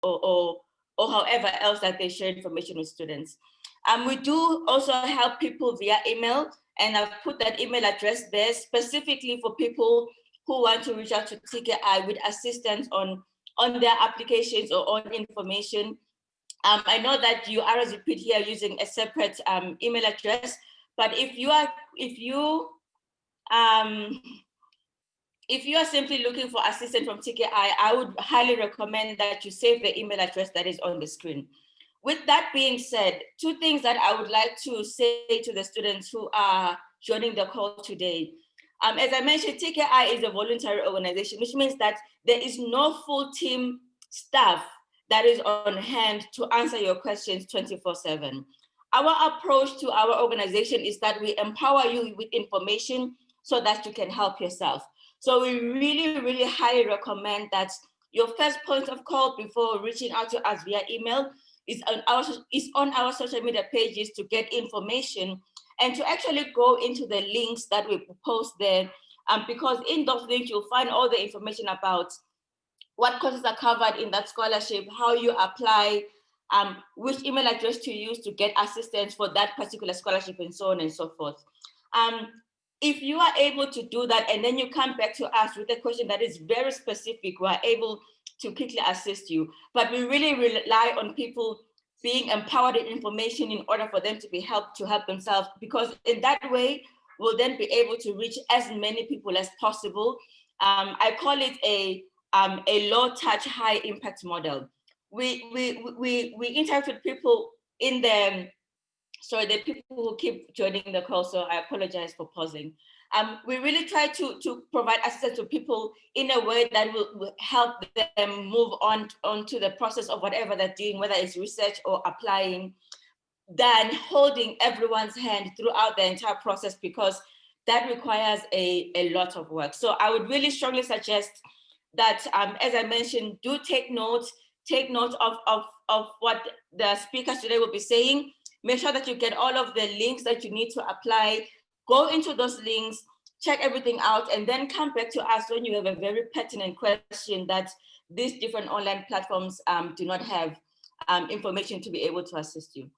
or however else that they share information with students. We do also help people via email, and I've put that email address there specifically for people who want to reach out to TKI with assistance on their applications or on information. I know that you RSVP'd here using a separate email address, but if you are simply looking for assistance from TKI, I would highly recommend that you save the email address that is on the screen. With that being said, two things that I would like to say to the students who are joining the call today. As I mentioned, TKI is a voluntary organization, which means that there is no full team staff that is on hand to answer your questions 24/7. Our approach to our organization is that we empower you with information so that you can help yourself. So we really, really highly recommend that your first point of call before reaching out to us via email is on our social media pages to get information and to actually go into the links that we post there. Because in those links, you'll find all the information about what courses are covered in that scholarship, how you apply, which email address to use to get assistance for that particular scholarship, and so on and so forth. If you are able to do that and then you come back to us with a question that is very specific, we are able to quickly assist you. But we really rely on people being empowered with information in order for them to be helped to help themselves, because in that way, we'll then be able to reach as many people as possible. I call it a low touch, high impact model. We interact with people in the, sorry, the people who keep joining the call, so I apologize for pausing. We really try to provide assistance to people in a way that will help them move on to the process of whatever they're doing, whether it's research or applying, than holding everyone's hand throughout the entire process, because that requires a lot of work. So I would really strongly suggest that, as I mentioned, do take note of what the speakers today will be saying. Make sure that you get all of the links that you need to apply. Go into those links, check everything out, and then come back to us when you have a very pertinent question that these different online platforms do not have information to be able to assist you.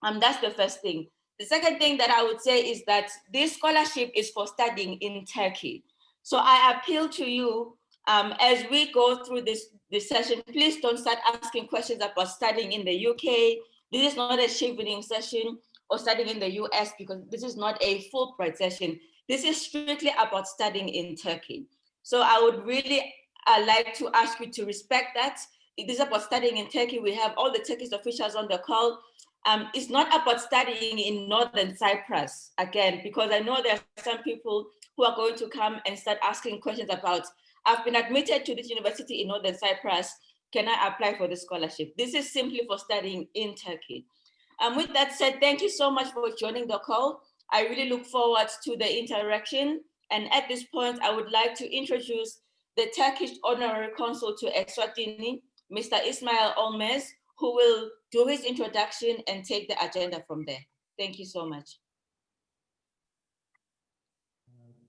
That's the first thing. The second thing that I would say is that this scholarship is for studying in Turkey. So I appeal to you, as we go through this session, please don't start asking questions about studying in the UK. This is not a chevening session, or studying in the US, because this is not a Fulbright session. This is strictly about studying in Turkey. So I would really like to ask you to respect that. It is about studying in Turkey. We have all the Turkish officials on the call. It's not about studying in Northern Cyprus, again, because I know there are some people who are going to come and start asking questions about, I've been admitted to this university in Northern Cyprus, can I apply for the scholarship? This is simply for studying in Turkey. With that said, thank you so much for joining the call. I really look forward to the interaction. And at this point, I would like to introduce the Turkish Honorary Consul to Eswatini, Mr. Ismail Olmez, who will do his introduction and take the agenda from there. Thank you so much.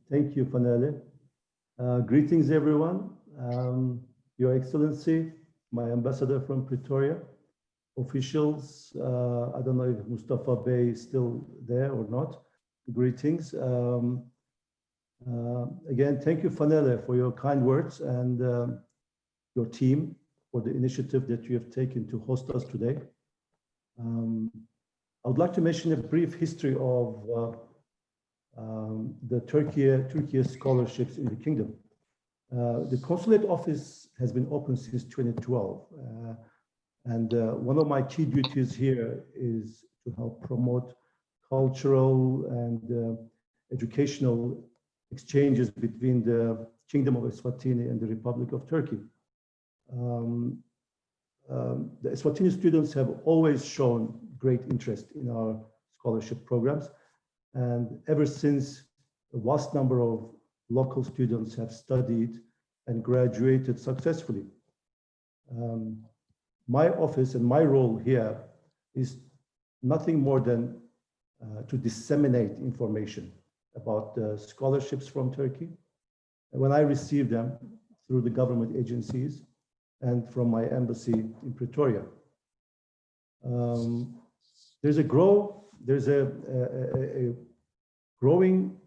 Thank you, Fanele. Greetings, everyone. Your Excellency, my ambassador from Pretoria, officials, I don't know if Mustafa Bey is still there or not. Greetings. Again, thank you, Fanele, for your kind words, and your team for the initiative that you have taken to host us today. I would like to mention a brief history of the Turkey scholarships in the kingdom. The consulate office has been open since 2012. And one of my key duties here is to help promote cultural and educational exchanges between the Kingdom of Eswatini and the Republic of Turkey. The Eswatini students have always shown great interest in our scholarship programs. And ever since, a vast number of local students have studied and graduated successfully. My office and my role here is nothing more than to disseminate information about the scholarships from Turkey. And when I receive them through the government agencies, and from my embassy in Pretoria. There's a growing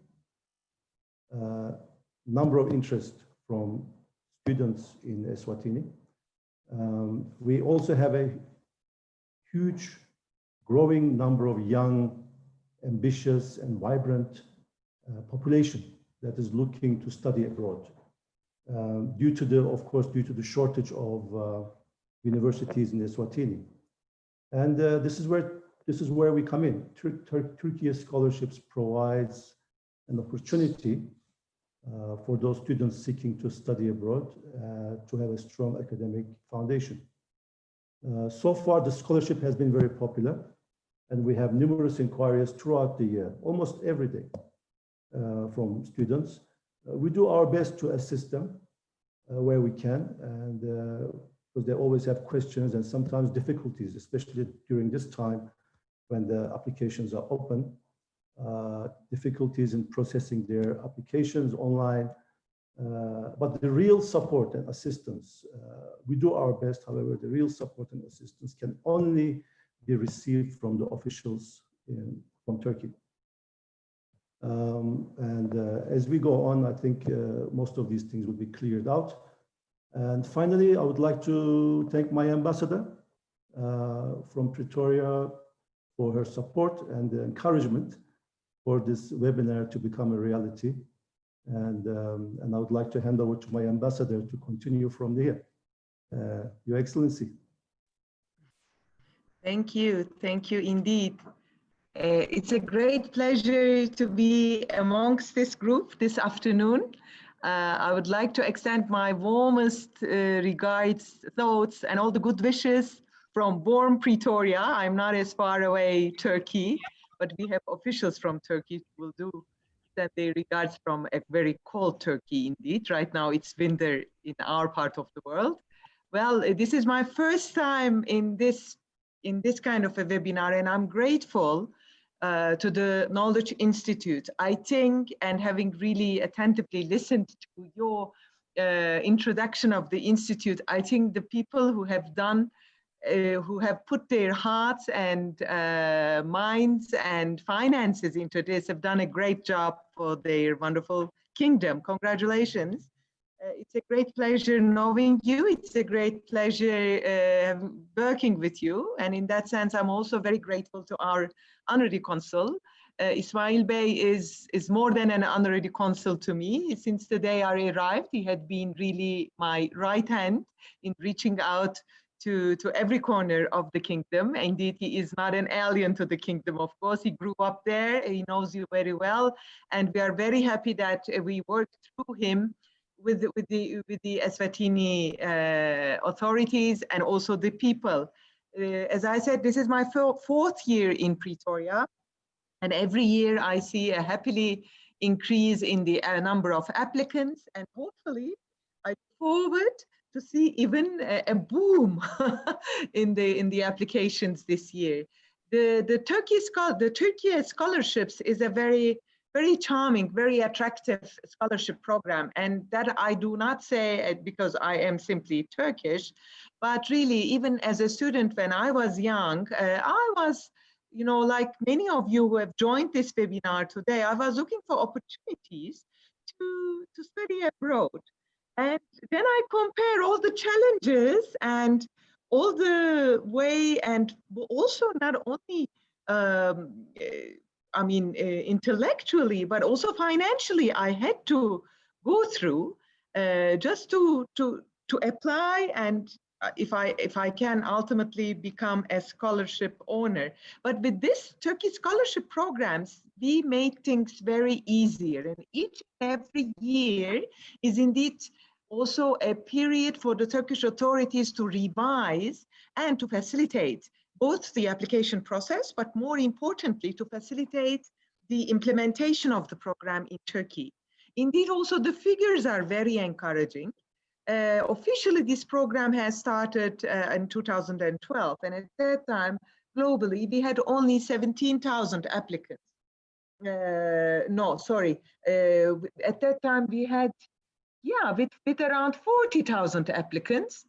number of interest from students in Eswatini. We also have a huge growing number of young, ambitious and vibrant population that is looking to study abroad. Due to the shortage of universities in Eswatini. And this is where we come in. Turkish Scholarships provides an opportunity for those students seeking to study abroad to have a strong academic foundation. So far, the scholarship has been very popular, and we have numerous inquiries throughout the year, almost every day, from students. We do our best to assist them where we can, and because they always have questions and sometimes difficulties, especially during this time when the applications are open, difficulties in processing their applications online. But the real support and assistance, we do our best, however, the real support and assistance can only be received from the officials from Turkey. As we go on, I think most of these things will be cleared out. And finally, I would like to thank my ambassador from Pretoria for her support and the encouragement for this webinar to become a reality. And I would like to hand over to my ambassador to continue from there. Your Excellency. Thank you indeed. It's a great pleasure to be amongst this group this afternoon. I would like to extend my warmest regards, thoughts, and all the good wishes from warm Pretoria. I'm not as far away, Turkey, but we have officials from Turkey who will do that their regards from a very cold Turkey indeed. Right now it's winter in our part of the world. Well, this is my first time in this kind of a webinar, and I'm grateful to the Knowledge Institute. I think, and having really attentively listened to your introduction of the Institute, I think the people who have done, who have put their hearts and minds and finances into this have done a great job for their wonderful kingdom. Congratulations. It's a great pleasure knowing you. It's a great pleasure working with you. And in that sense, I'm also very grateful to our honorary consul. Ismail Bey is more than an honorary consul to me. Since the day I arrived, he had been really my right hand in reaching out to every corner of the kingdom. Indeed, he is not an alien to the kingdom, of course. He grew up there, he knows you very well. And we are very happy that we worked through him with the Eswatini authorities and also the people. As I said, this is my fourth year in Pretoria, and every year I see a happily increase in the number of applicants, and hopefully I look forward to see even a boom in the applications this year. The Turkish Scholarships is a very charming, very attractive scholarship program. And that I do not say because I am simply Turkish, but really even as a student when I was young, I was, you know, like many of you who have joined this webinar today, I was looking for opportunities to study abroad. And then I compare all the challenges and all the way, and also not only intellectually, but also financially, I had to go through just to apply, and if I can ultimately become a scholarship owner. But with this Turkish scholarship programs, we make things very easier, and each and every year is indeed also a period for the Turkish authorities to revise and to facilitate both the application process, but more importantly, to facilitate the implementation of the program in Turkey. Indeed, also the figures are very encouraging. Officially, this program has started in 2012, and at that time, globally, we had only 17,000 applicants. At that time, we had, with around 40,000 applicants.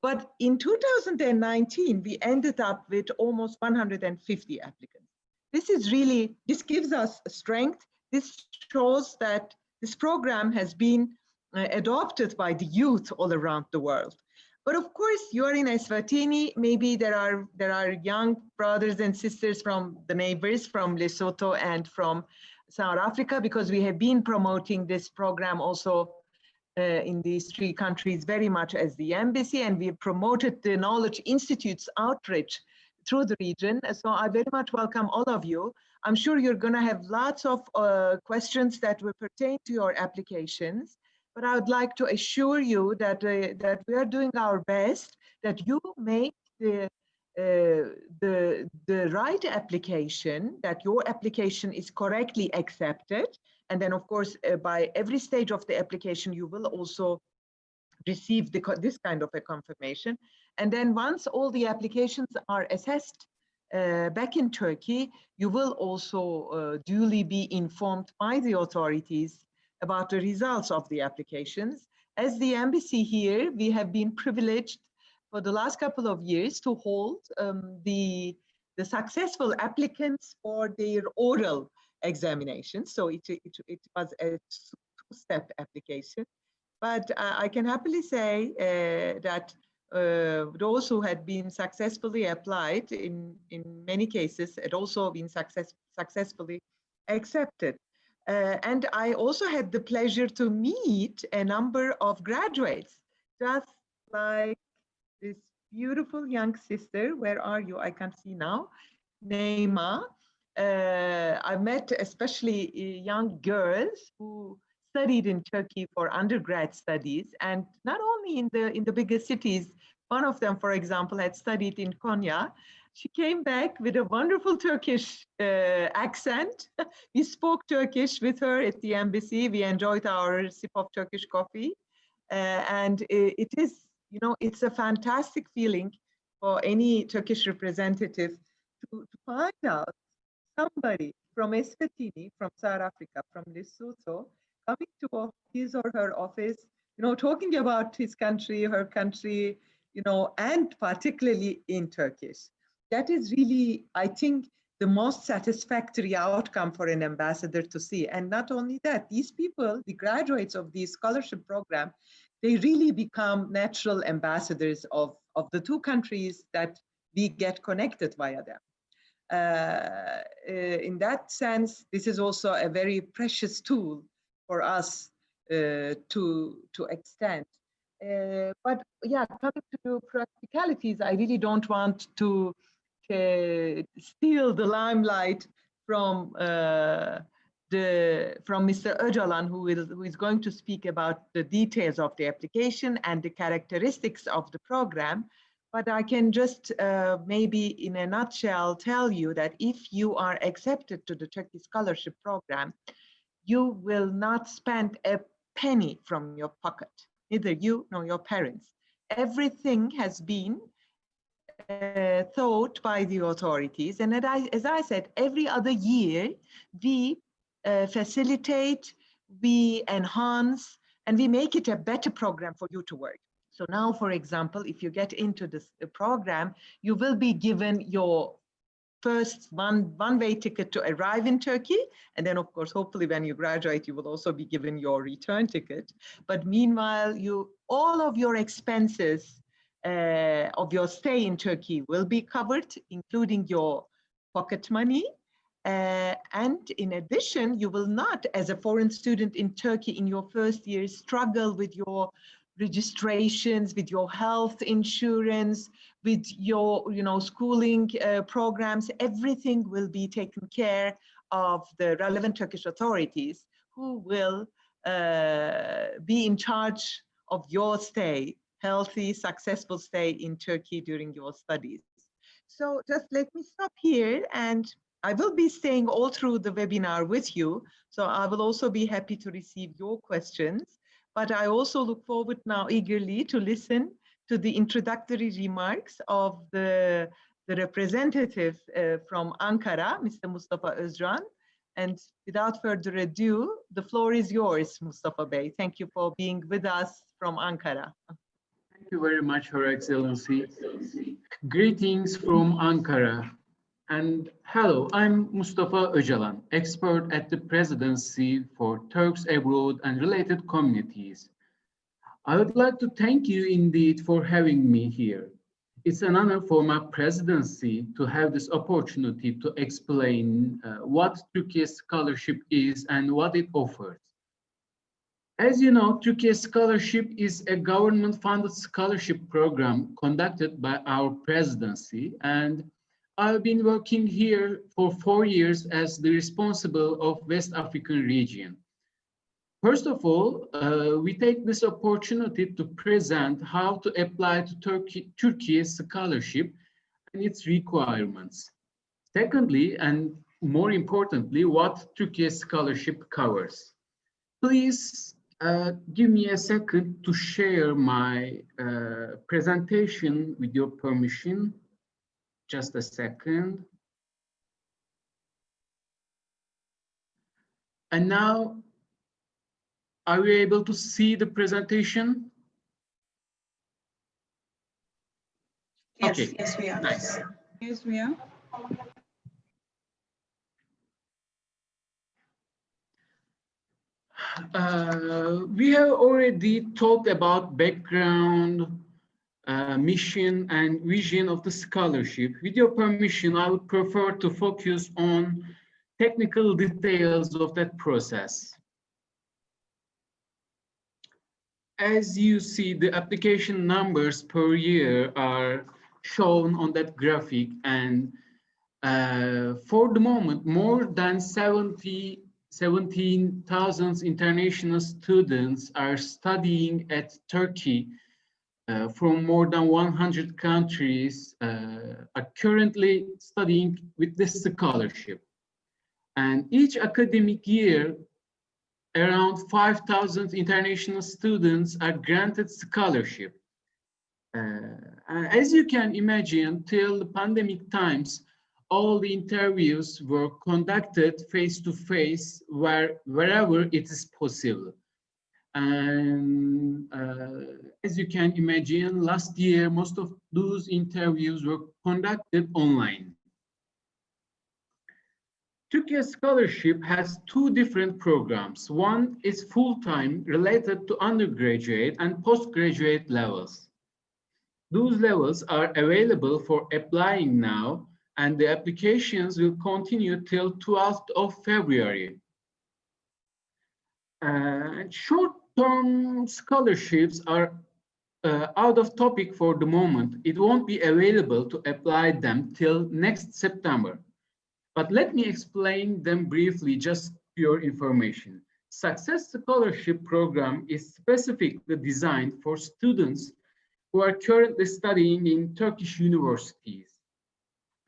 But in 2019, we ended up with almost 150 applicants. This gives us strength. This shows that this program has been adopted by the youth all around the world. But of course, you are in Eswatini. Maybe there are young brothers and sisters from the neighbors, from Lesotho and from South Africa, because we have been promoting this program also in these three countries very much as the embassy, and we promoted the Knowledge Institute's outreach through the region. So I very much welcome all of you. I'm sure you're going to have lots of questions that will pertain to your applications, but I would like to assure you that, that we are doing our best, that you make the right application, that your application is correctly accepted. And then, of course, by every stage of the application, you will also receive this kind of a confirmation. And then once all the applications are assessed back in Turkey, you will also duly be informed by the authorities about the results of the applications. As the embassy here, we have been privileged for the last couple of years to hold the successful applicants for their oral examination. So it was a two-step application. But I can happily say that those who had been successfully applied in many cases had also been successfully accepted. And I also had the pleasure to meet a number of graduates, just like this beautiful young sister. Where are you? I can't see now. Neema. I met especially young girls who studied in Turkey for undergrad studies, and not only in the bigger cities. One of them, for example, had studied in Konya. She came back with a wonderful Turkish accent. We spoke Turkish with her at the embassy. We enjoyed our sip of Turkish coffee, and it is, you know, it's a fantastic feeling for any Turkish representative to find out somebody from Eswatini, from South Africa, from Lesotho, coming to his or her office, you know, talking about his country, her country, you know, and particularly in Turkish. That is really, I think, the most satisfactory outcome for an ambassador to see. And not only that, these people, the graduates of the scholarship program, they really become natural ambassadors of the two countries that we get connected via them. In that sense, this is also a very precious tool for us to extend. But yeah, coming to practicalities, I really don't want to steal the limelight from Mr. Öcalan, who is going to speak about the details of the application and the characteristics of the program. But I can just maybe in a nutshell tell you that if you are accepted to the Turkish Scholarship Program, you will not spend a penny from your pocket, neither you nor your parents. Everything has been thought by the authorities. And as I said, every other year, we facilitate, we enhance, and we make it a better program for you to work. So now, for example, if you get into this program, you will be given your first one-way ticket to arrive in Turkey. And then, of course, hopefully when you graduate, you will also be given your return ticket. But meanwhile, all of your expenses of your stay in Turkey will be covered, including your pocket money. And in addition, you will not, as a foreign student in Turkey in your first year, struggle with your registrations, with your health insurance, with your schooling programs. Everything will be taken care of the relevant Turkish authorities, who will be in charge of your stay, healthy, successful stay in Turkey during your studies. So just let me stop here, and I will be staying all through the webinar with you. So I will also be happy to receive your questions. But I also look forward now eagerly to listen to the introductory remarks of the representative from Ankara, Mr. Mustafa Özcan. And without further ado, the floor is yours, Mustafa Bey. Thank you for being with us from Ankara. Thank you very much, Her Excellency. Greetings from Ankara. And hello, I'm Mustafa Öcalan, expert at the Presidency for Turks Abroad and Related Communities. I would like to thank you indeed for having me here. It's an honor for my presidency to have this opportunity to explain what Turkish Scholarship is and what it offers. As you know, Turkish Scholarship is a government-funded scholarship program conducted by our presidency, and I've been working here for 4 years as the responsible of West African region. First of all, we take this opportunity to present how to apply to Turkey's scholarship and its requirements. Secondly, and more importantly, what Turkish scholarship covers. Please give me a second to share my presentation with your permission. Just a second. And now, are we able to see the presentation? Yes, Okay. yes, we are. Nice. Yes, we are. We have already talked about background, mission, and vision of the scholarship. With your permission, I would prefer to focus on technical details of that process. As you see, the application numbers per year are shown on that graphic, and for the moment, more than 17,000 international students are studying at Turkey from more than 100 countries are currently studying with this scholarship. And each academic year, around 5,000 international students are granted scholarship. As you can imagine, till the pandemic times, all the interviews were conducted face-to-face wherever it is possible. And as you can imagine, last year, most of those interviews were conducted online. Turkish Scholarship has two different programs. One is full-time, related to undergraduate and postgraduate levels. Those levels are available for applying now, and the applications will continue till 12th of February. Short-term scholarships are out of topic for the moment. It won't be available to apply them till next September. But let me explain them briefly, just for your information. Success Scholarship Program is specifically designed for students who are currently studying in Turkish universities.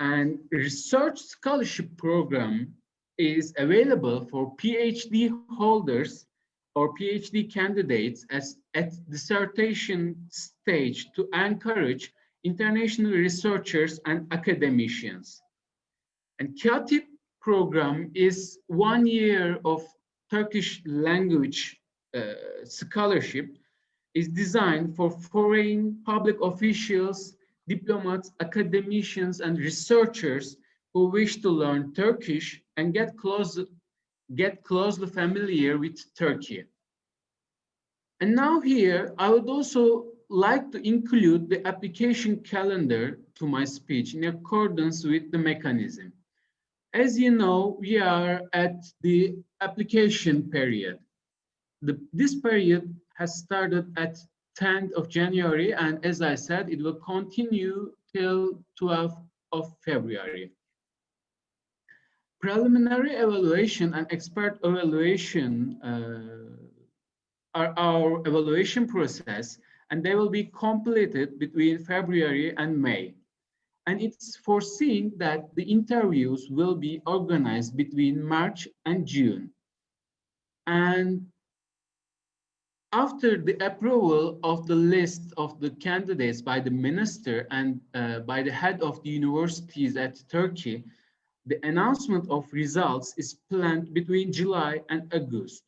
And Research Scholarship Program is available for PhD holders or PhD candidates at dissertation stage to encourage international researchers and academicians. And Katip program is 1 year of Turkish language scholarship, is designed for foreign public officials, diplomats, academicians, and researchers who wish to learn Turkish and get closely familiar with Turkey. And now here, I would also like to include the application calendar to my speech in accordance with the mechanism. As you know, we are at the application period. This period has started at 10th of January, and as I said, it will continue till 12th of February. Preliminary evaluation and expert evaluation are our evaluation process, and they will be completed between February and May. And it's foreseen that the interviews will be organized between March and June. And after the approval of the list of the candidates by the minister and by the head of the universities at Turkey, the announcement of results is planned between July and August.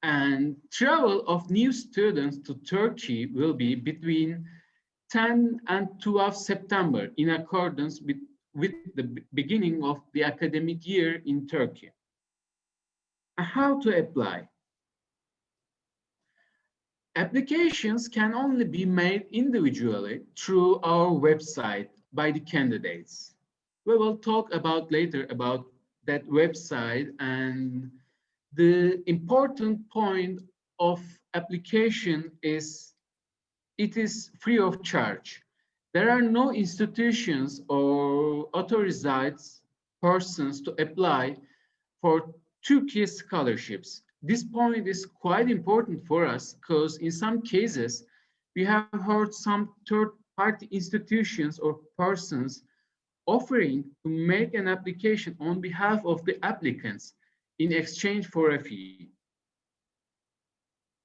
And travel of new students to Turkey will be between 10 and 12 September in accordance with the beginning of the academic year in Turkey. How to apply? Applications can only be made individually through our website by the candidates. We will talk about later about that website, and the important point of application is it is free of charge. There are no institutions or authorized persons to apply for Turkish scholarships. This point is quite important for us because in some cases, we have heard some third-party institutions or persons offering to make an application on behalf of the applicants in exchange for a fee.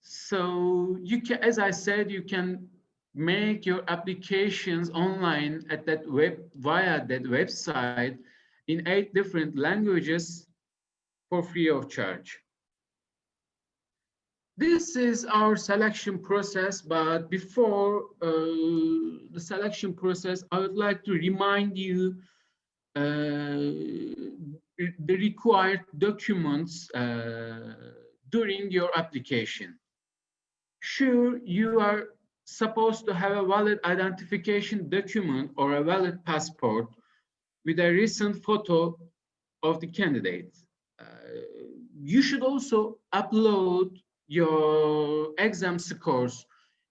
So you can, as I said, you can make your applications online at that via that website in 8 different languages for free of charge. This is our selection process, but before the selection process, I would like to remind you the required documents during your application. Sure, you are supposed to have a valid identification document or a valid passport with a recent photo of the candidate. You should also upload your exam scores.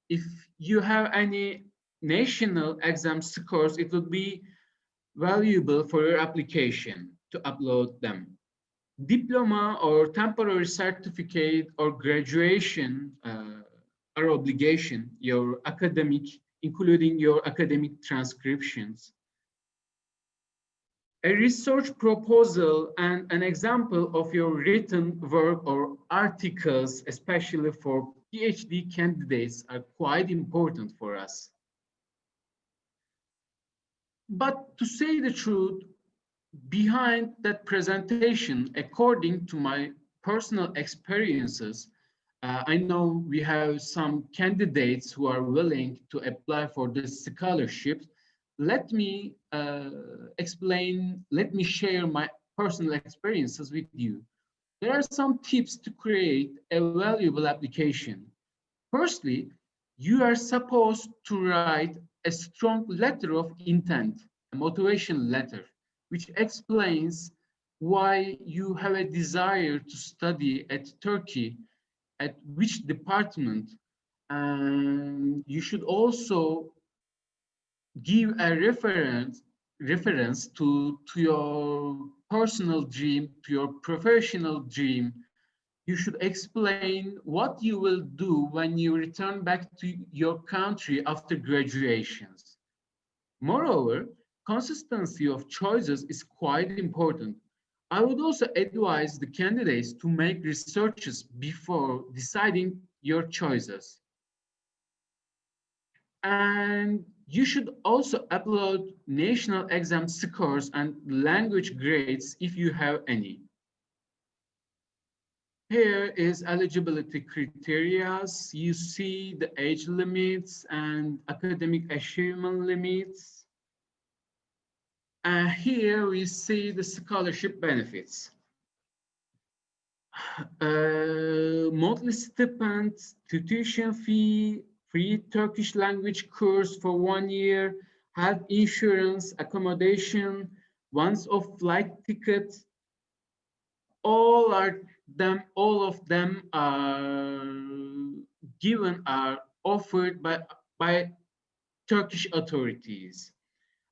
If you have any national exam scores, it would be valuable for your application to upload them. Diploma or temporary certificate or graduation are obligation, your academic, including your academic transcriptions. A research proposal and an example of your written work or articles, especially for PhD candidates, are quite important for us. But to say the truth, behind that presentation, according to my personal experiences, I know we have some candidates who are willing to apply for this scholarship. Let me let me share my personal experiences with you. There are some tips to create a valuable application. Firstly, you are supposed to write a strong letter of intent, a motivation letter, which explains why you have a desire to study at Turkey, at which department, and you should also give a reference to your personal dream, to your professional dream. You should explain what you will do when you return back to your country after graduations. Moreover, consistency of choices is quite important. I would also advise the candidates to make researches before deciding your choices. And you should also upload national exam scores and language grades if you have any. Here is eligibility criteria. You see the age limits and academic achievement limits. And here we see the scholarship benefits. Monthly stipend, tuition fee, free Turkish language course for 1 year, health insurance, accommodation, once-off flight ticket. All of them are given, are offered by Turkish authorities.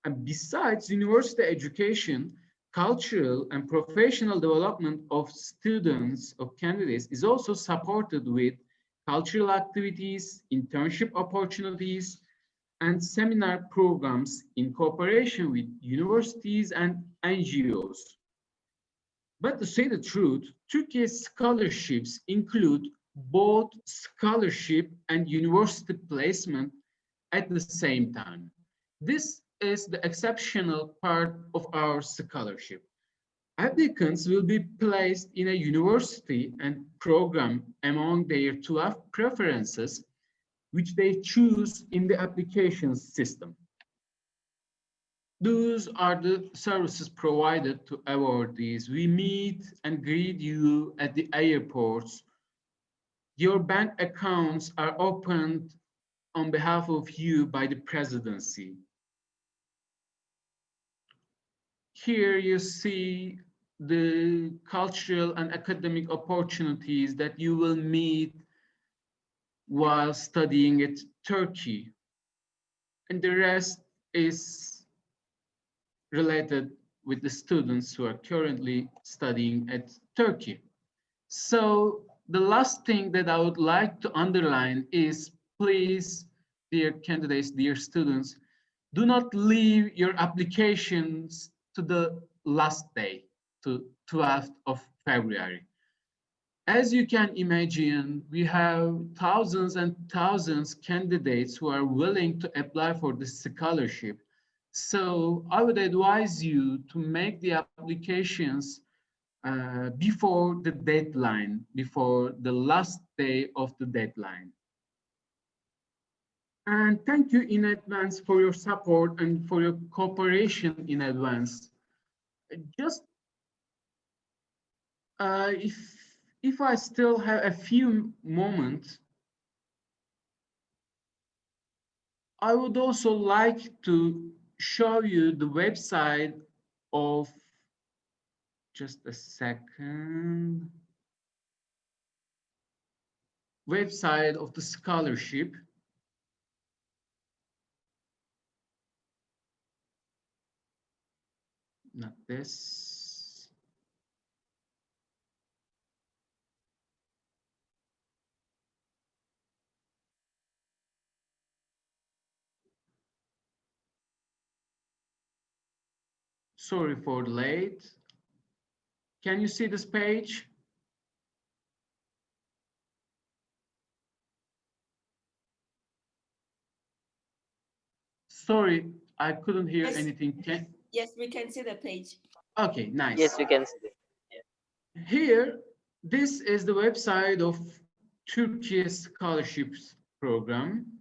And besides university education, cultural and professional development of students, of candidates, is also supported with cultural activities, internship opportunities, and seminar programs in cooperation with universities and NGOs. But to say the truth, Turkey's scholarships include both scholarship and university placement at the same time. This is the exceptional part of our scholarship. Applicants will be placed in a university and program among their 12 preferences, which they choose in the application system. Those are the services provided to awardees. We meet and greet you at the airports. Your bank accounts are opened on behalf of you by the presidency. Here you see the cultural and academic opportunities that you will meet while studying at Turkey. And the rest is related with the students who are currently studying at Turkey. So the last thing that I would like to underline is, please, dear candidates, dear students, do not leave your applications to the last day, to 12th of February. As you can imagine, we have thousands and thousands candidates who are willing to apply for this scholarship. So I would advise you to make the applications before the deadline, before the last day of the deadline. And thank you in advance for your support and for your cooperation in advance. Just if I still have a few moments, I would also like to show you the website of, just a second, website of the scholarship. Not this. Sorry for late. Can you see this page? Sorry, I couldn't hear Yes. anything. Yes, we can see the page. Okay, nice. Yes, we can see. Here, this is the website of Turkish Scholarships Program.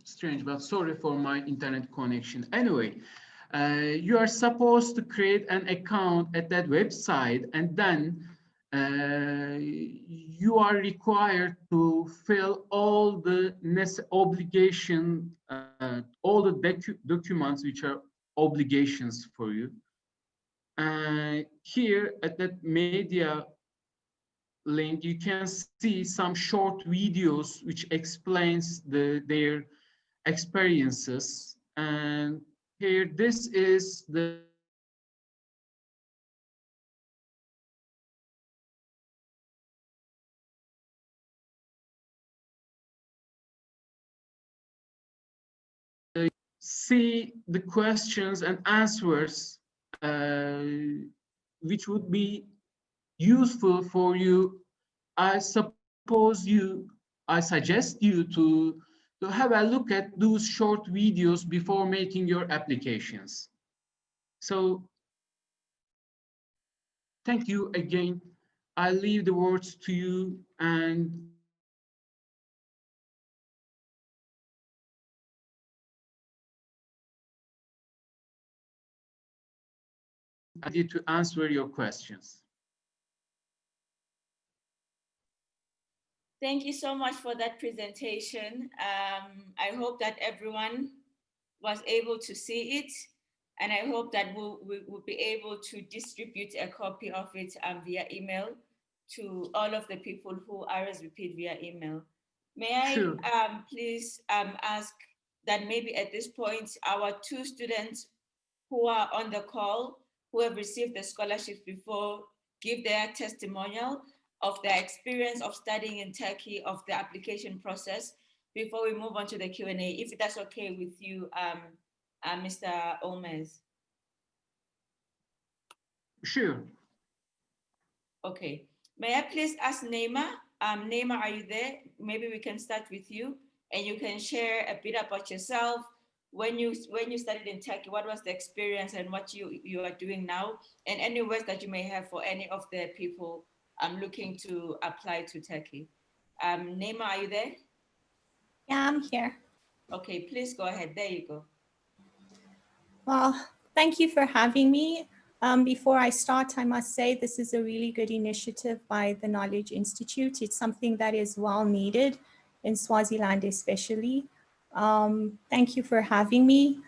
Strange, but sorry for my internet connection. Anyway, you are supposed to create an account at that website, and then you are required to fill all the obligation, all the documents which are obligations for you. Here at that media link, you can see some short videos which explains their experiences. And here, this is the see the questions and answers which would be useful for you. I suggest you to have a look at those short videos before making your applications. So thank you again. I leave the words to you, and ready to answer your questions. Thank you so much for that presentation. I hope that everyone was able to see it, and I hope that we'll be able to distribute a copy of it via email to all of the people who RSVP'd via email. May I Sure. please ask that maybe at this point, our two students who are on the call, who have received the scholarships before, give their testimonial of their experience of studying in Turkey, of the application process, before we move on to the Q&A, if that's okay with you, Mr. Olmez. Sure. Okay. May I please ask Neema? Neema, are you there? Maybe we can start with you, and you can share a bit about yourself. When you studied in Turkey, what was the experience and what you are doing now, and any words that you may have for any of the people looking to apply to Turkey. Neema, are you there? Yeah, I'm here. Okay, please go ahead. There you go. Well, thank you for having me. Before I start, I must say this is a really good initiative by the Knowledge Institute. It's something that is well needed in Swaziland especially. Thank you for having me.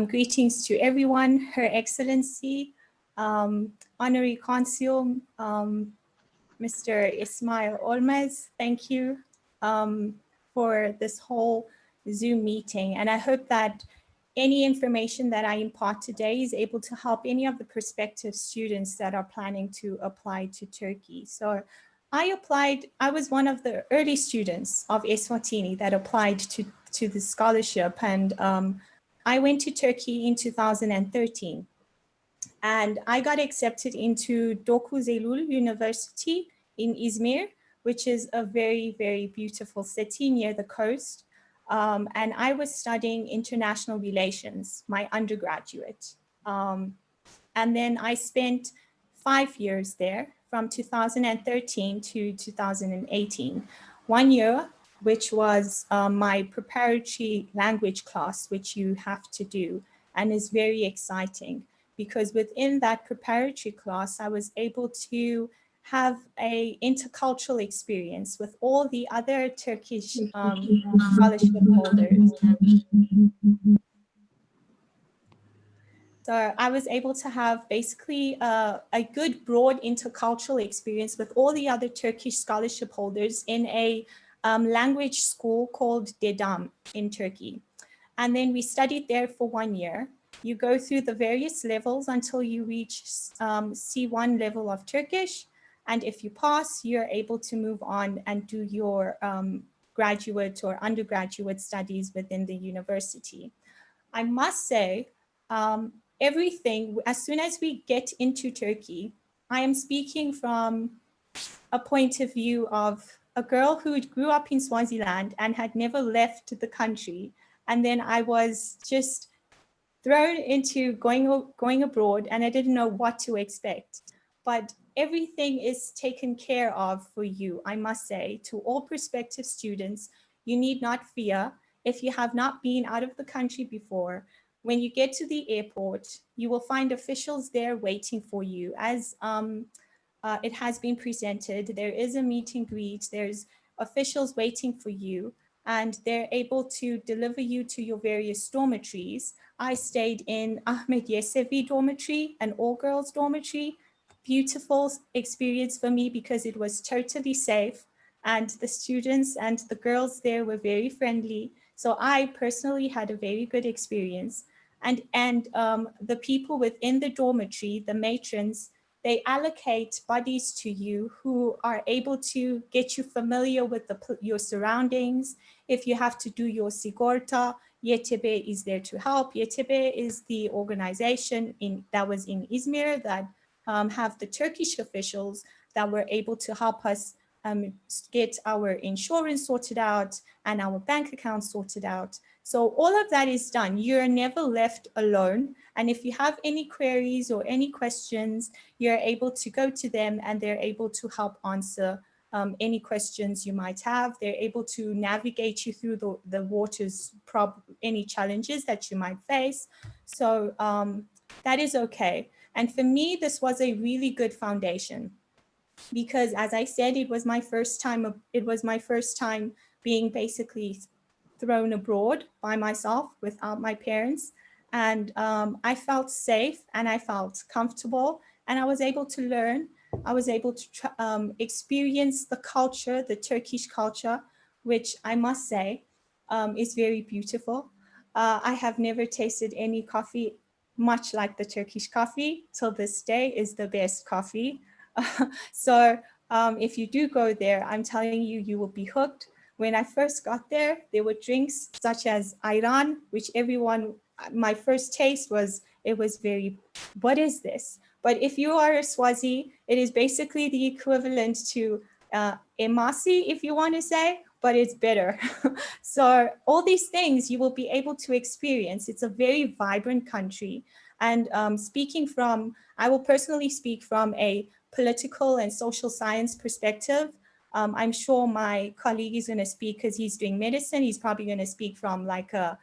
Greetings to everyone, Her Excellency, Honorary Consul, Mr. Ismail Olmez, thank you for this whole Zoom meeting. And I hope that any information that I impart today is able to help any of the prospective students that are planning to apply to Turkey. So I was one of the early students of Eswatini that applied to the scholarship. And I went to Turkey in 2013. And I got accepted into Dokuz Eylül University in Izmir, which is a very, very beautiful city near the coast. And I was studying international relations, my undergraduate. And then I spent 5 years there from 2013 to 2018. 1 year, which was my preparatory language class, which you have to do and is very exciting because within that preparatory class, I was able to have a intercultural experience with all the other Turkish scholarship holders. So I was able to have basically a good broad intercultural experience with all the other Turkish scholarship holders in a language school called Dedam in Turkey. And then we studied there for 1 year. You go through the various levels until you reach C1 level of Turkish. And if you pass, you're able to move on and do your graduate or undergraduate studies within the university. I must say, everything, as soon as we get into Turkey, I am speaking from a point of view of a girl who grew up in Swaziland and had never left the country. And then I was just thrown into going abroad and I didn't know what to expect. But everything is taken care of for you, I must say, to all prospective students. You need not fear. If you have not been out of the country before, when you get to the airport, you will find officials there waiting for you. As it has been presented, there is a meet and greet, there's officials waiting for you, and they're able to deliver you to your various dormitories. I stayed in Ahmed Yesevi dormitory, an all-girls dormitory. Beautiful experience for me because it was totally safe and the students and the girls there were very friendly. So I personally had a very good experience. And the people within the dormitory, the matrons, they allocate buddies to you who are able to get you familiar with your surroundings. If you have to do your sigorta, YTB is there to help. YTB is the organization that was in Izmir that have the Turkish officials that were able to help us get our insurance sorted out and our bank account sorted out. So all of that is done. You're never left alone. And if you have any queries or any questions, you're able to go to them and they're able to help answer any questions you might have. They're able to navigate you through the waters, any challenges that you might face. So that is okay. And for me, this was a really good foundation because as I said, it was my first time being basically thrown abroad by myself without my parents. And I felt safe and I felt comfortable and I was able to learn. I was able to experience the culture, the Turkish culture, which I must say is very beautiful. I have never tasted any coffee much like the Turkish coffee. Till this day is the best coffee. So if you do go there, I'm telling you, you will be hooked. When I first got there were drinks such as ayran, which everyone, my first taste was, it was very, what is this? But if you are a Swazi, it is basically the equivalent to emasi, if you want to say, but it's better. So all these things you will be able to experience. It's a very vibrant country. And I will personally speak from a political and social science perspective. I'm sure my colleague is going to speak because he's doing medicine. He's probably going to speak from like a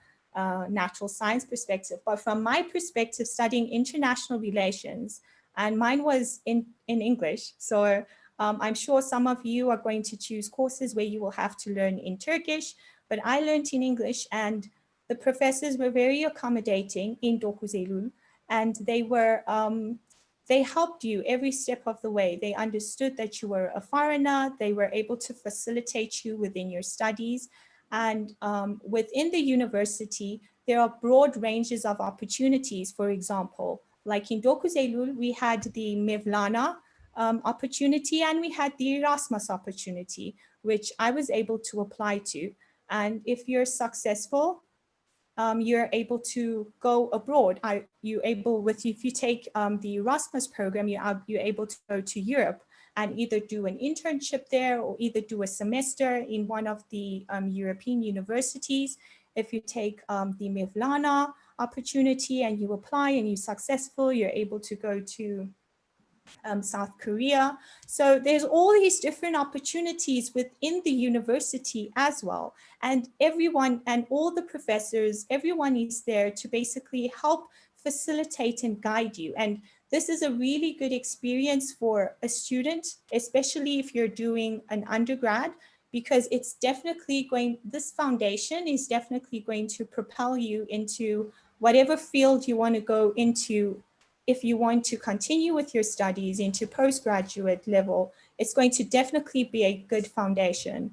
natural science perspective. But from my perspective, studying international relations, and mine was in English. So I'm sure some of you are going to choose courses where you will have to learn in Turkish, but I learned in English, and the professors were very accommodating in Dokuzelul, and they helped you every step of the way. They understood that you were a foreigner. They were able to facilitate you within your studies. And within the university, there are broad ranges of opportunities. For example, like in Dokuzelul, we had the Mevlana opportunity, and we had the Erasmus opportunity, which I was able to apply to. And if you're successful, you're able to go abroad. If you take the Erasmus program, you're able to go to Europe and either do an internship there or either do a semester in one of the European universities. If you take the Mevlana opportunity and you apply and you're successful, you're able to go to South Korea. So there's all these different opportunities within the university as well. And everyone and all the professors, everyone is there to basically help facilitate and guide you. And this is a really good experience for a student, especially if you're doing an undergrad, because it's definitely this foundation is definitely going to propel you into whatever field you want to go into. If you want to continue with your studies into postgraduate level, it's going to definitely be a good foundation.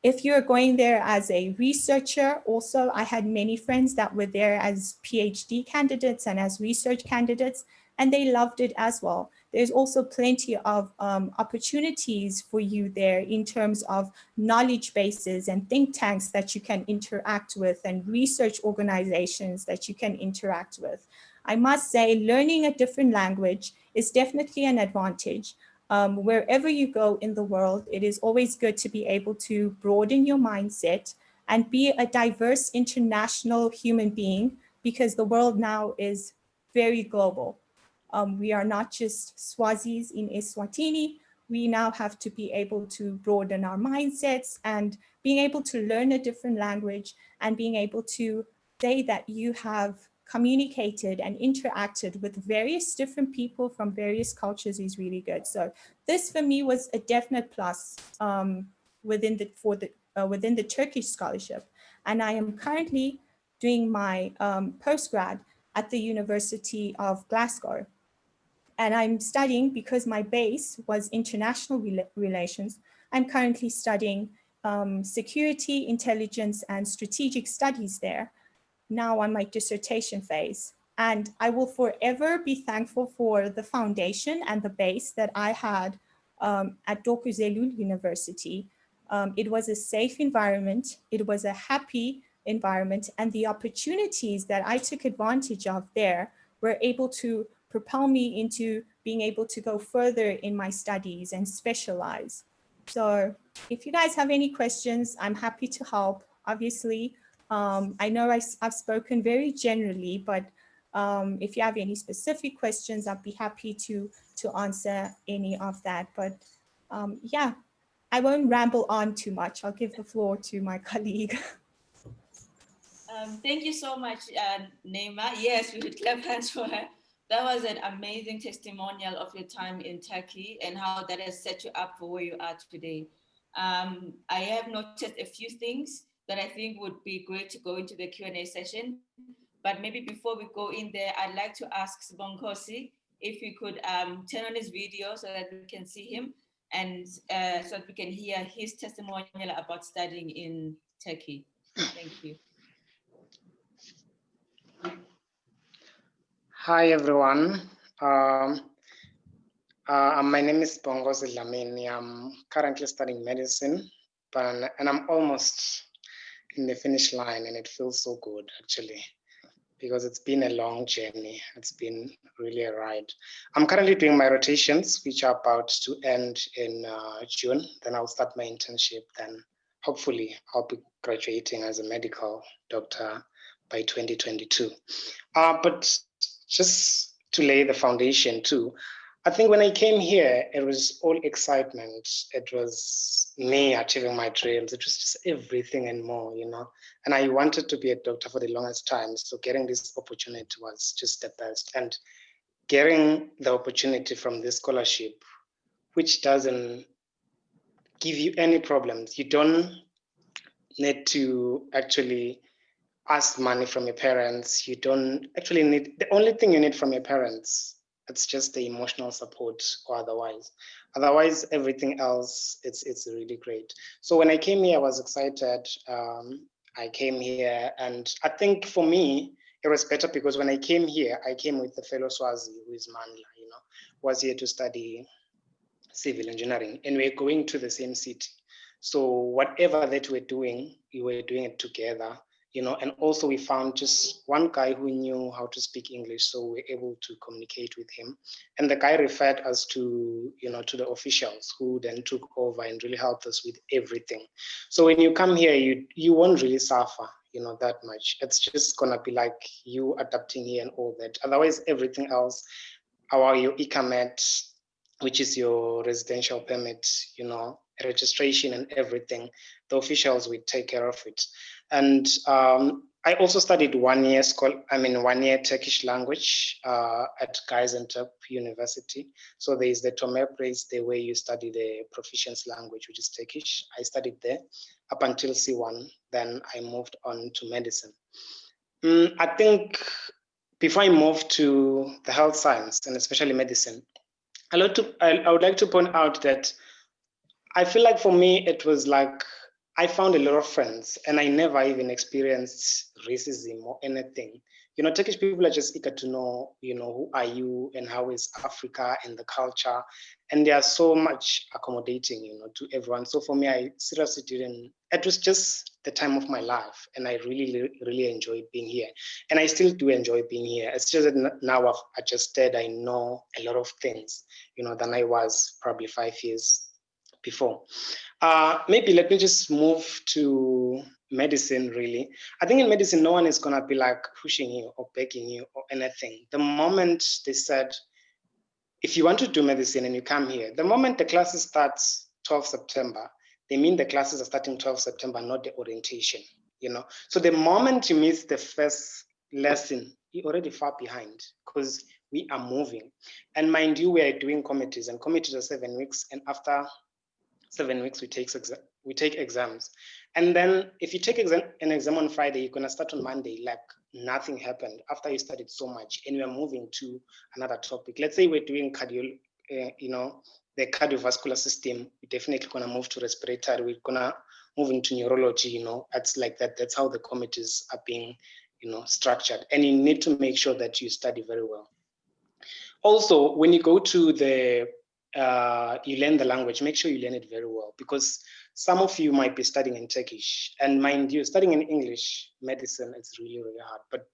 If you're going there as a researcher, also, I had many friends that were there as PhD candidates and as research candidates, and they loved it as well. There's also plenty of opportunities for you there in terms of knowledge bases and think tanks that you can interact with and research organizations that you can interact with. I must say, learning a different language is definitely an advantage. Wherever you go in the world, it is always good to be able to broaden your mindset and be a diverse international human being, because the world now is very global. We are not just Swazis in Eswatini. We now have to be able to broaden our mindsets and being able to learn a different language and being able to say that you have communicated and interacted with various different people from various cultures is really good. So this for me was a definite plus within the Turkish scholarship. And I am currently doing my postgrad at the University of Glasgow. And I'm studying, because my base was international relations, I'm currently studying security, intelligence, and strategic studies there, now on my dissertation phase. And I will forever be thankful for the foundation and the base that I had at Dokuzelul University. It was a safe environment, it was a happy environment, and the opportunities that I took advantage of there were able to propel me into being able to go further in my studies and specialize. So if you guys have any questions, I'm happy to help. Obviously, I know I've spoken very generally, but if you have any specific questions, I'd be happy to answer any of that. But yeah, I won't ramble on too much. I'll give the floor to my colleague. Thank you so much, Neema. Yes, we would clap hands for her. That was an amazing testimonial of your time in Turkey and how that has set you up for where you are today. I have noticed a few things that I think would be great to go into the Q&A session. But maybe before we go in there, I'd like to ask Sibonkosi if we could turn on his video so that we can see him and so that we can hear his testimonial about studying in Turkey. Thank you. Hi, everyone. My name is Bongozi Lamini. I'm currently studying medicine and I'm almost in the finish line, and it feels so good actually, because it's been a long journey. It's been really a ride. I'm currently doing my rotations, which are about to end in June. Then I'll start my internship. Then hopefully I'll be graduating as a medical doctor by 2022. But just to lay the foundation too, I think when I came here, it was all excitement. It was me achieving my dreams. It was just everything and more, you know. And I wanted to be a doctor for the longest time. So getting this opportunity was just the best. And getting the opportunity from this scholarship, which doesn't give you any problems. You don't need to actually ask money from your parents. You don't actually need, the only thing you need from your parents, it's just the emotional support or otherwise. Otherwise, everything else, it's really great. So when I came here, I was excited. I came here, and I think for me, it was better because when I came here, I came with a fellow Swazi who is Mandla, you know, was here to study civil engineering, and we're going to the same city. So whatever that we're doing, we were doing it together, you know, and also we found just one guy who knew how to speak English, so we're able to communicate with him. And the guy referred us to, you know, to the officials who then took over and really helped us with everything. So when you come here, you won't really suffer, you know, that much. It's just gonna be like you adapting here and all that. Otherwise, everything else, your ICAMET, which is your residential permit, you know, registration and everything, the officials will take care of it. And I also studied 1 year Turkish language at Gaziantep University. So there is the Tomer place there where you study the proficiency language, which is Turkish. I studied there up until C1. Then I moved on to medicine. I think before I moved to the health science and especially medicine, I would like to point out that I feel like for me, it was like I found a lot of friends and I never even experienced racism or anything. You know, Turkish people are just eager to know, you know, who are you and how is Africa and the culture. And they are so much accommodating, you know, to everyone. So for me, I seriously didn't, it was just the time of my life. And I really, really enjoyed being here. And I still do enjoy being here. It's just that now I've adjusted, I know a lot of things, you know, than I was probably 5 years before. Maybe let me just move to medicine, really. I think in medicine, no one is going to be like pushing you or begging you or anything. The moment they said, if you want to do medicine and you come here, the moment the classes starts 12 September, they mean the classes are starting 12 September, not the orientation, you know? So the moment you miss the first lesson, you're already far behind because we are moving. And mind you, we are doing committees, and committees are 7 weeks. And after 7 weeks, we take exams. And then if you take an exam on Friday, you're gonna start on Monday, like nothing happened after you studied so much and we're moving to another topic. Let's say we're doing the cardiovascular system, we're definitely gonna move to respiratory, we're gonna move into neurology, you know, it's like that. That's how the committees are being, you know, structured. And you need to make sure that you study very well. Also, when you go to you learn the language, make sure you learn it very well, because some of you might be studying in Turkish, and mind you, studying in English medicine is really, really hard. But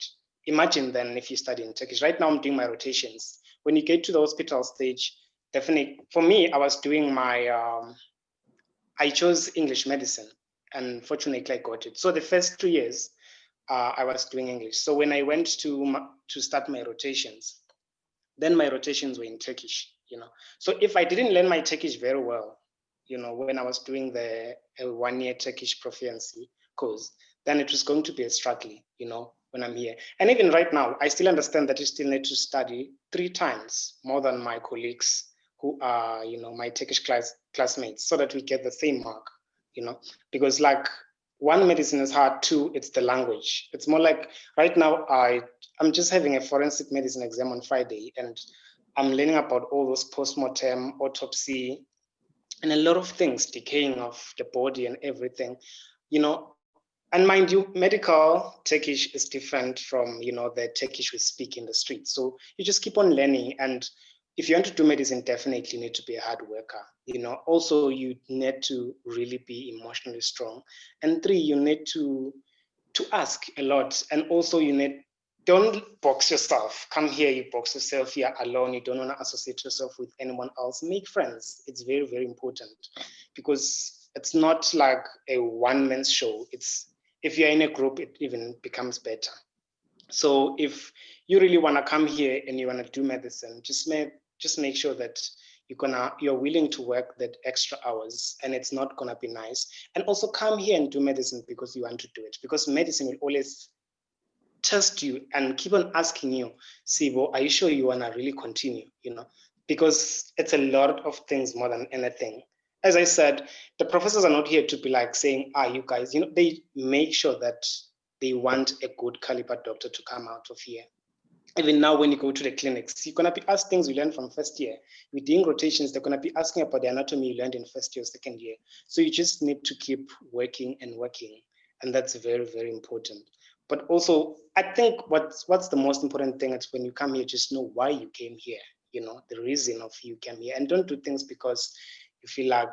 imagine then if you study in Turkish. Right now I'm doing my rotations. When you get to the hospital stage, definitely, for me, I was doing I chose English medicine, and fortunately I got it. So the first 2 years, I was doing English. So when I went to start my rotations, then my rotations were in Turkish, you know. So if I didn't learn my Turkish very well, you know, when I was doing the 1 year Turkish proficiency course, then it was going to be a struggle, you know, when I'm here. And even right now, I still understand that you still need to study 3 times more than my colleagues who are, you know, my Turkish classmates, so that we get the same mark, you know, because like, 1, medicine is hard, 2, it's the language. It's more like right now I'm just having a forensic medicine exam on Friday, and I'm learning about all those post-mortem, autopsy, and a lot of things, decaying of the body and everything, you know. And mind you, medical Turkish is different from, you know, the Turkish we speak in the street. So you just keep on learning. And if you want to do medicine, definitely you need to be a hard worker. You know, also you need to really be emotionally strong. And 3, you need to ask a lot. And also you need, don't box yourself. Come here, you box yourself here alone. You don't want to associate yourself with anyone else. Make friends. It's very, very important, because it's not like a one-man show. It's, if you're in a group, it even becomes better. So if you really want to come here and you want to do medicine, just make sure that you're willing to work that extra hours, and it's not gonna be nice. And also come here and do medicine because you want to do it, because medicine will always test you and keep on asking you, Sibo, are you sure you wanna really continue? You know, because it's a lot of things more than anything. As I said, the professors are not here to be like saying, you guys, you know, they make sure that they want a good caliber doctor to come out of here. Even now, when you go to the clinics, you're going to be asked things you learned from first year. With doing rotations, they're going to be asking about the anatomy you learned in first year or second year. So you just need to keep working and working. And that's very, very important. But also, I think what's the most important thing is when you come here, just know why you came here, you know, the reason of you came here. And don't do things because you feel like,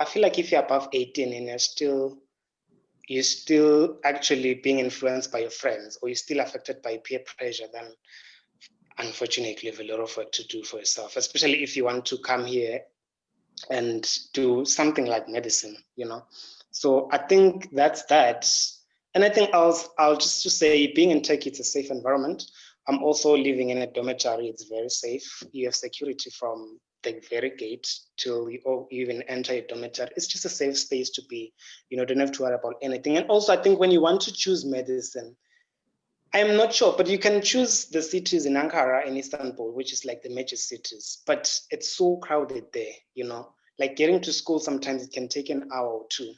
I feel like if you're above 18 and you're still actually being influenced by your friends, or you're still affected by peer pressure, then unfortunately you have a lot of work to do for yourself, especially if you want to come here and do something like medicine, you know. So I think that's that. And I think I'll just to say, being in Turkey, it's a safe environment. I'm also living in a dormitory. It's very safe. You have security from the very gate till you even enter a dormitory. It's just a safe space to be. You know, don't have to worry about anything. And also, I think when you want to choose medicine, I'm not sure, but you can choose the cities in Ankara and Istanbul, which is like the major cities, but it's so crowded there, you know, like getting to school, sometimes it can take an hour or 2.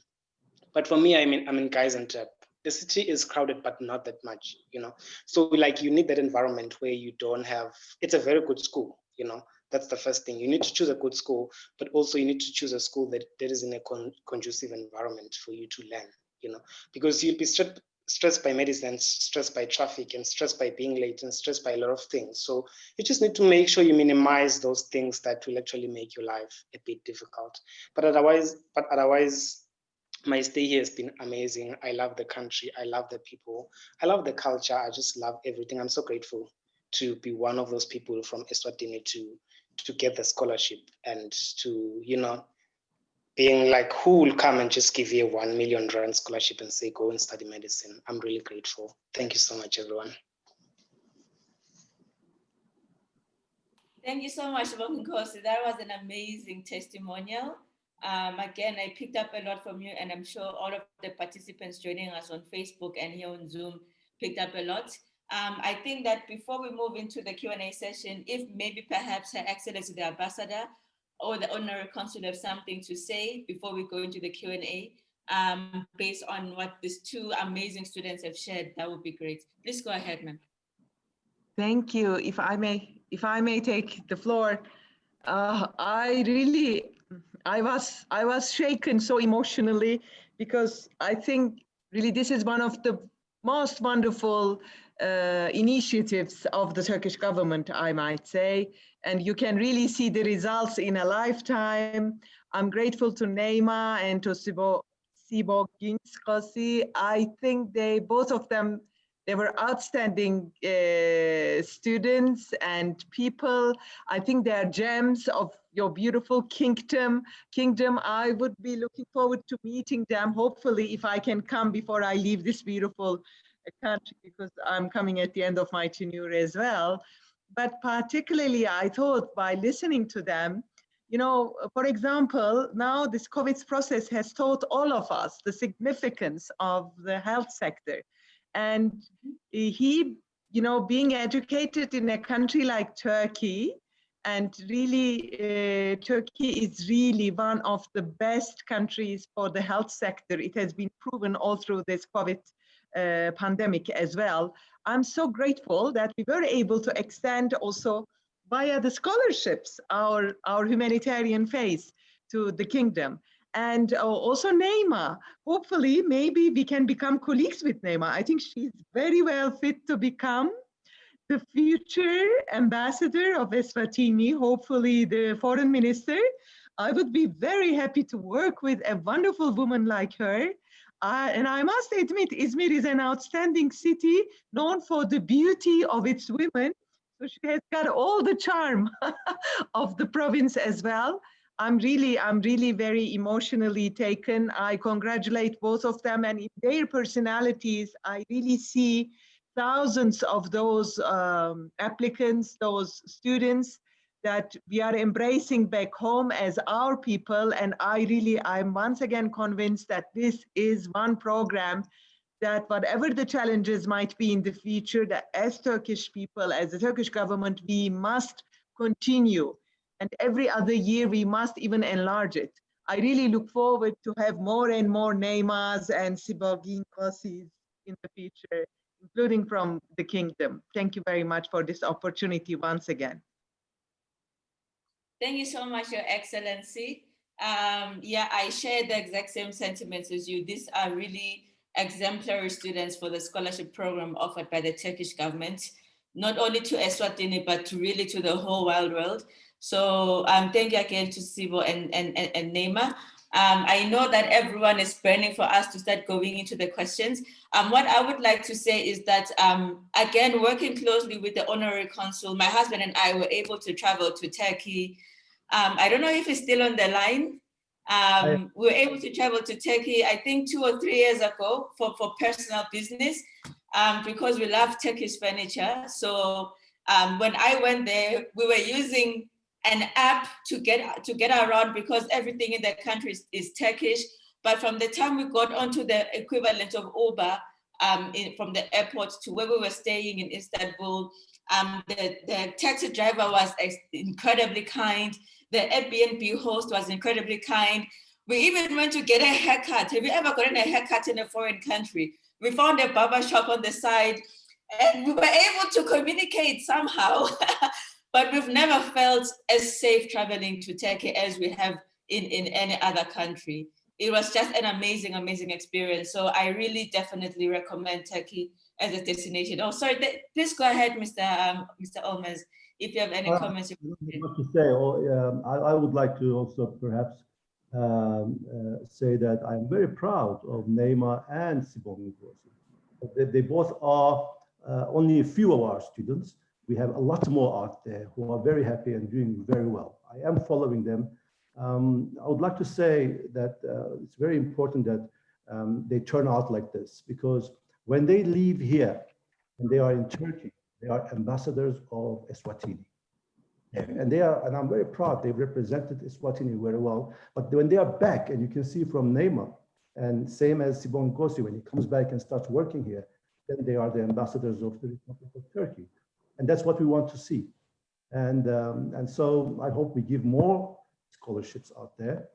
But for me, I'm in Gaziantep. The city is crowded, but not that much, you know. So like you need that environment where you don't have, it's a very good school, you know. That's the first thing. You need to choose a good school, but also you need to choose a school that is in a conducive environment for you to learn, you know, because you'll be stressed by medicine, stressed by traffic, and stressed by being late, and stressed by a lot of things. So you just need to make sure you minimize those things that will actually make your life a bit difficult. But otherwise, my stay here has been amazing. I love the country. I love the people. I love the culture. I just love everything. I'm so grateful to be one of those people from Eswatini to get the scholarship, and to, you know, being like, who will come and just give you a 1 million rand scholarship and say, go and study medicine. I'm really grateful. Thank you so much, everyone. Thank you so much, Nkosi. That was an amazing testimonial. Again, I picked up a lot from you, and I'm sure all of the participants joining us on Facebook and here on Zoom picked up a lot. I think that before we move into the Q&A session, if maybe perhaps Her Excellency the Ambassador or the Honorary Consul have something to say before we go into the Q&A, based on what these 2 amazing students have shared, that would be great. Please go ahead, ma'am. Thank you. If I may take the floor, I was shaken so emotionally, because I think really this is one of the most wonderful initiatives of the Turkish government, I might say, and you can really see the results in a lifetime. I'm grateful to Neima and to Sibo Ginskosi. I think both of them, they were outstanding students and people. I think they are gems of your beautiful kingdom. I would be looking forward to meeting them, hopefully, if I can come before I leave this beautiful country, because I'm coming at the end of my tenure as well. But particularly, I thought by listening to them, you know, for example, now this COVID process has taught all of us the significance of the health sector. And he, you know, being educated in a country like Turkey, and really, Turkey is really one of the best countries for the health sector. It has been proven all through this COVID pandemic as well. I'm so grateful that we were able to extend also via the scholarships our humanitarian phase to the kingdom. And also Neima, hopefully maybe we can become colleagues with Neima. I think she's very well fit to become the future ambassador of Eswatini, hopefully the foreign minister. I would be very happy to work with a wonderful woman like her. And I must admit, Izmir is an outstanding city known for the beauty of its women. So she has got all the charm of the province as well. I'm really very emotionally taken. I congratulate both of them, and in their personalities, I really see thousands of those applicants, those students that we are embracing back home as our people. And I'm once again convinced that this is one program that whatever the challenges might be in the future, that as Turkish people, as the Turkish government, we must continue. And every other year, we must even enlarge it. I really look forward to have more and more Neymas and Sibogin Kosis in the future, including from the kingdom. Thank you very much for this opportunity once again. Thank you so much, Your Excellency. Yeah, I share the exact same sentiments as you. These are really exemplary students for the scholarship program offered by the Turkish government, not only to Eswatini, but really to the whole wide world. So thank you again to Sibo and Neema. I know that everyone is burning for us to start going into the questions. What I would like to say is that, again, working closely with the Honorary Consul, my husband and I were able to travel to Turkey. I don't know if he's still on the line. We were able to travel to Turkey, I think 2 or 3 years ago for personal business, because we love Turkish furniture. So when I went there, we were using an app to get around because everything in the country is Turkish. But from the time we got onto the equivalent of Uber from the airport to where we were staying in Istanbul, the taxi driver was incredibly kind. The Airbnb host was incredibly kind. We even went to get a haircut. Have you ever gotten a haircut in a foreign country? We found a barber shop on the side and we were able to communicate somehow. But we've never felt as safe traveling to Turkey as we have in any other country. It was just an amazing, amazing experience. So I really definitely recommend Turkey as a destination. Oh, sorry, please go ahead, Mr. Olmaz, if you have any comments. What to say? I would like to also perhaps say that I'm very proud of Neema and Sibong. They both are only a few of our students. We have a lot more out there who are very happy and doing very well. I am following them. I would like to say that it's very important that they turn out like this, because when they leave here and they are in Turkey, they are ambassadors of Eswatini. And I'm very proud, they represented Eswatini very well. But when they are back, and you can see from Neema, and same as Sibon Kosi, when he comes back and starts working here, then they are the ambassadors of the Republic of Turkey. And that's what we want to see. And so I hope we give more scholarships out there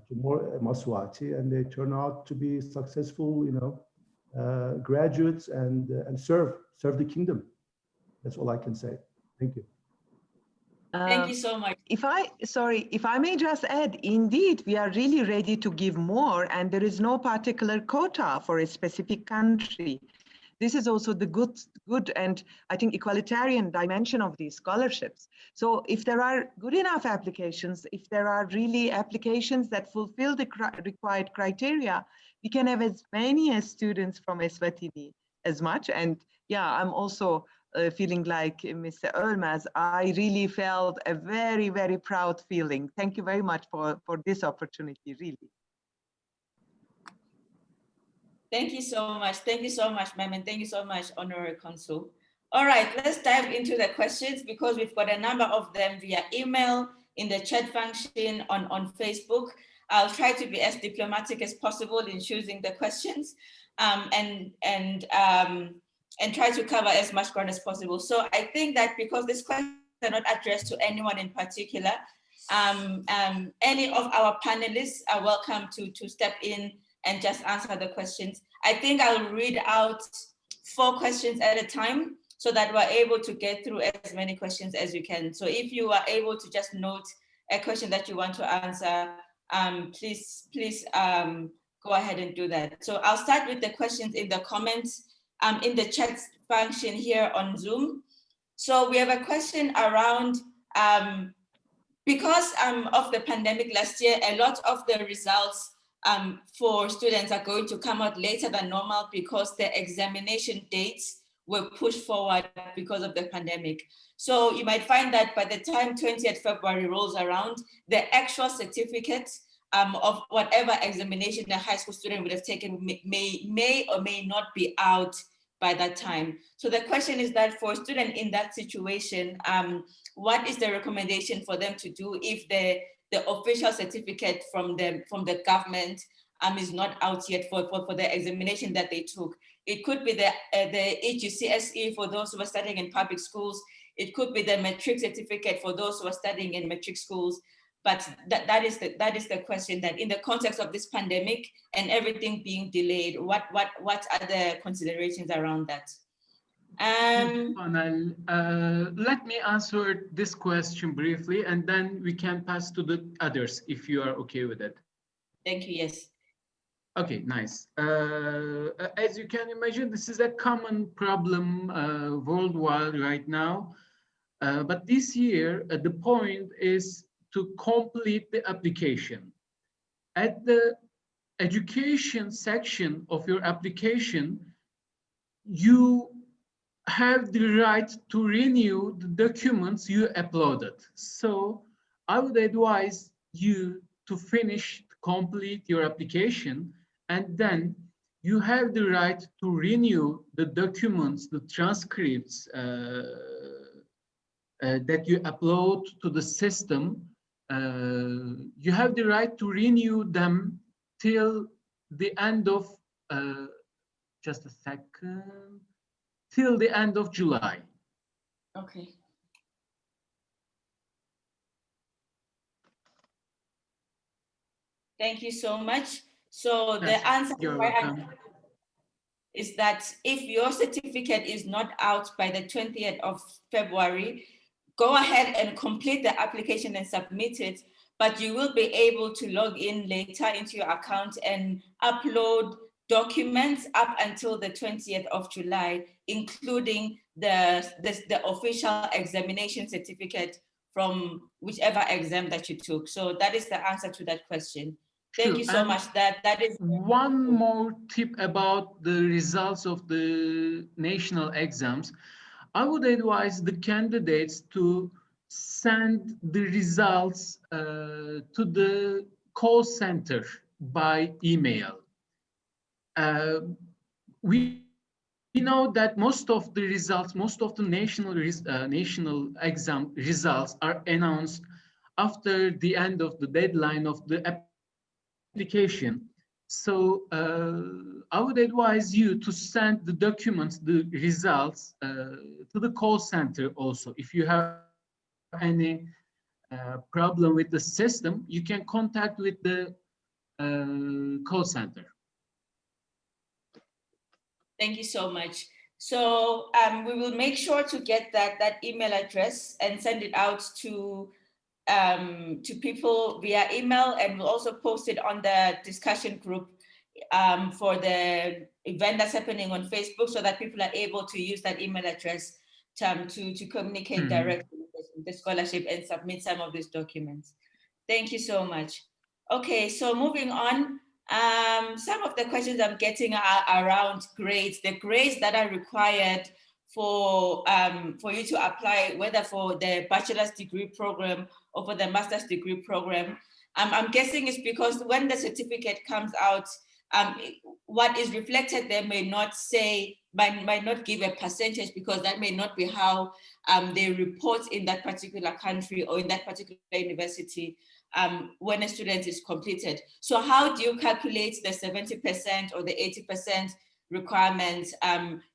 to more Maswati, and they turn out to be successful, graduates and serve the kingdom. That's all I can say. Thank you. Thank you so much. If I may just add, indeed, we are really ready to give more, and there is no particular quota for a specific country. This is also the good and I think equalitarian dimension of these scholarships. So if there are good enough applications, if there are really applications that fulfill the required criteria, we can have as many as students from Eswatini as much. And yeah, I'm also feeling like Mr. Ölmez. I really felt a very, very proud feeling. Thank you very much for this opportunity, really. Thank you so much. Thank you so much, ma'am, and thank you so much, Honorary Consul. All right, let's dive into the questions because we've got a number of them via email, in the chat function, on Facebook. I'll try to be as diplomatic as possible in choosing the questions and try to cover as much ground as possible. So I think that because these questions are not addressed to anyone in particular, any of our panelists are welcome to step in and just answer the questions. I think I'll read out 4 questions at a time so that we're able to get through as many questions as we can. So if you are able to just note a question that you want to answer, please go ahead and do that. So I'll start with the questions in the comments in the chat function here on Zoom. So we have a question around, because of the pandemic last year, a lot of the results for students are going to come out later than normal because the examination dates were pushed forward because of the pandemic. So you might find that by the time 20th February rolls around, the actual certificate of whatever examination the high school student would have taken may or may not be out by that time. So the question is that for a student in that situation, what is the recommendation for them to do if the official certificate from the government is not out yet for the examination that they took? It could be the HGCSE for those who are studying in public schools. It could be the matric certificate for those who are studying in matric schools. But that is the question, that in the context of this pandemic and everything being delayed, what are the considerations around that? Let me answer this question briefly, and then we can pass to the others if you are okay with it. Thank you. Yes. Okay, nice. As you can imagine, this is a common problem worldwide right now. But this year, the point is to complete the application. At the education section of your application, you have the right to renew the documents you uploaded. So I would advise you to complete your application, and then you have the right to renew the documents, the transcripts that you upload to the system. You have the right to renew them till the end of, just a second, till the end of July. Okay. Thank you so much. So the answer is that if your certificate is not out by the 20th of February, go ahead and complete the application and submit it, but you will be able to log in later into your account and upload documents up until the 20th of July, including the official examination certificate from whichever exam that you took. So that is the answer to that question. Thank you so much. That is one more tip about the results of the national exams. I would advise the candidates to send the results to the call center by email. We know that most of the results, most of the national exam results are announced after the end of the deadline of the application. So I would advise you to send the documents, the results, to the call center also. If you have any problem with the system, you can contact with the call center. Thank you so much. So we will make sure to get that email address and send it out to people via email, and we'll also post it on the discussion group for the event that's happening on Facebook, so that people are able to use that email address to communicate directly with the scholarship and submit some of these documents. Thank you so much. Okay, so moving on. Some of the questions I'm getting are around grades, the grades that are required for you to apply, whether for the bachelor's degree program or for the master's degree program. I'm guessing it's because when the certificate comes out, what is reflected there may not say, might not give a percentage, because that may not be how they report in that particular country or in that particular university when a student is completed. So how do you calculate the 70% or the 80% requirements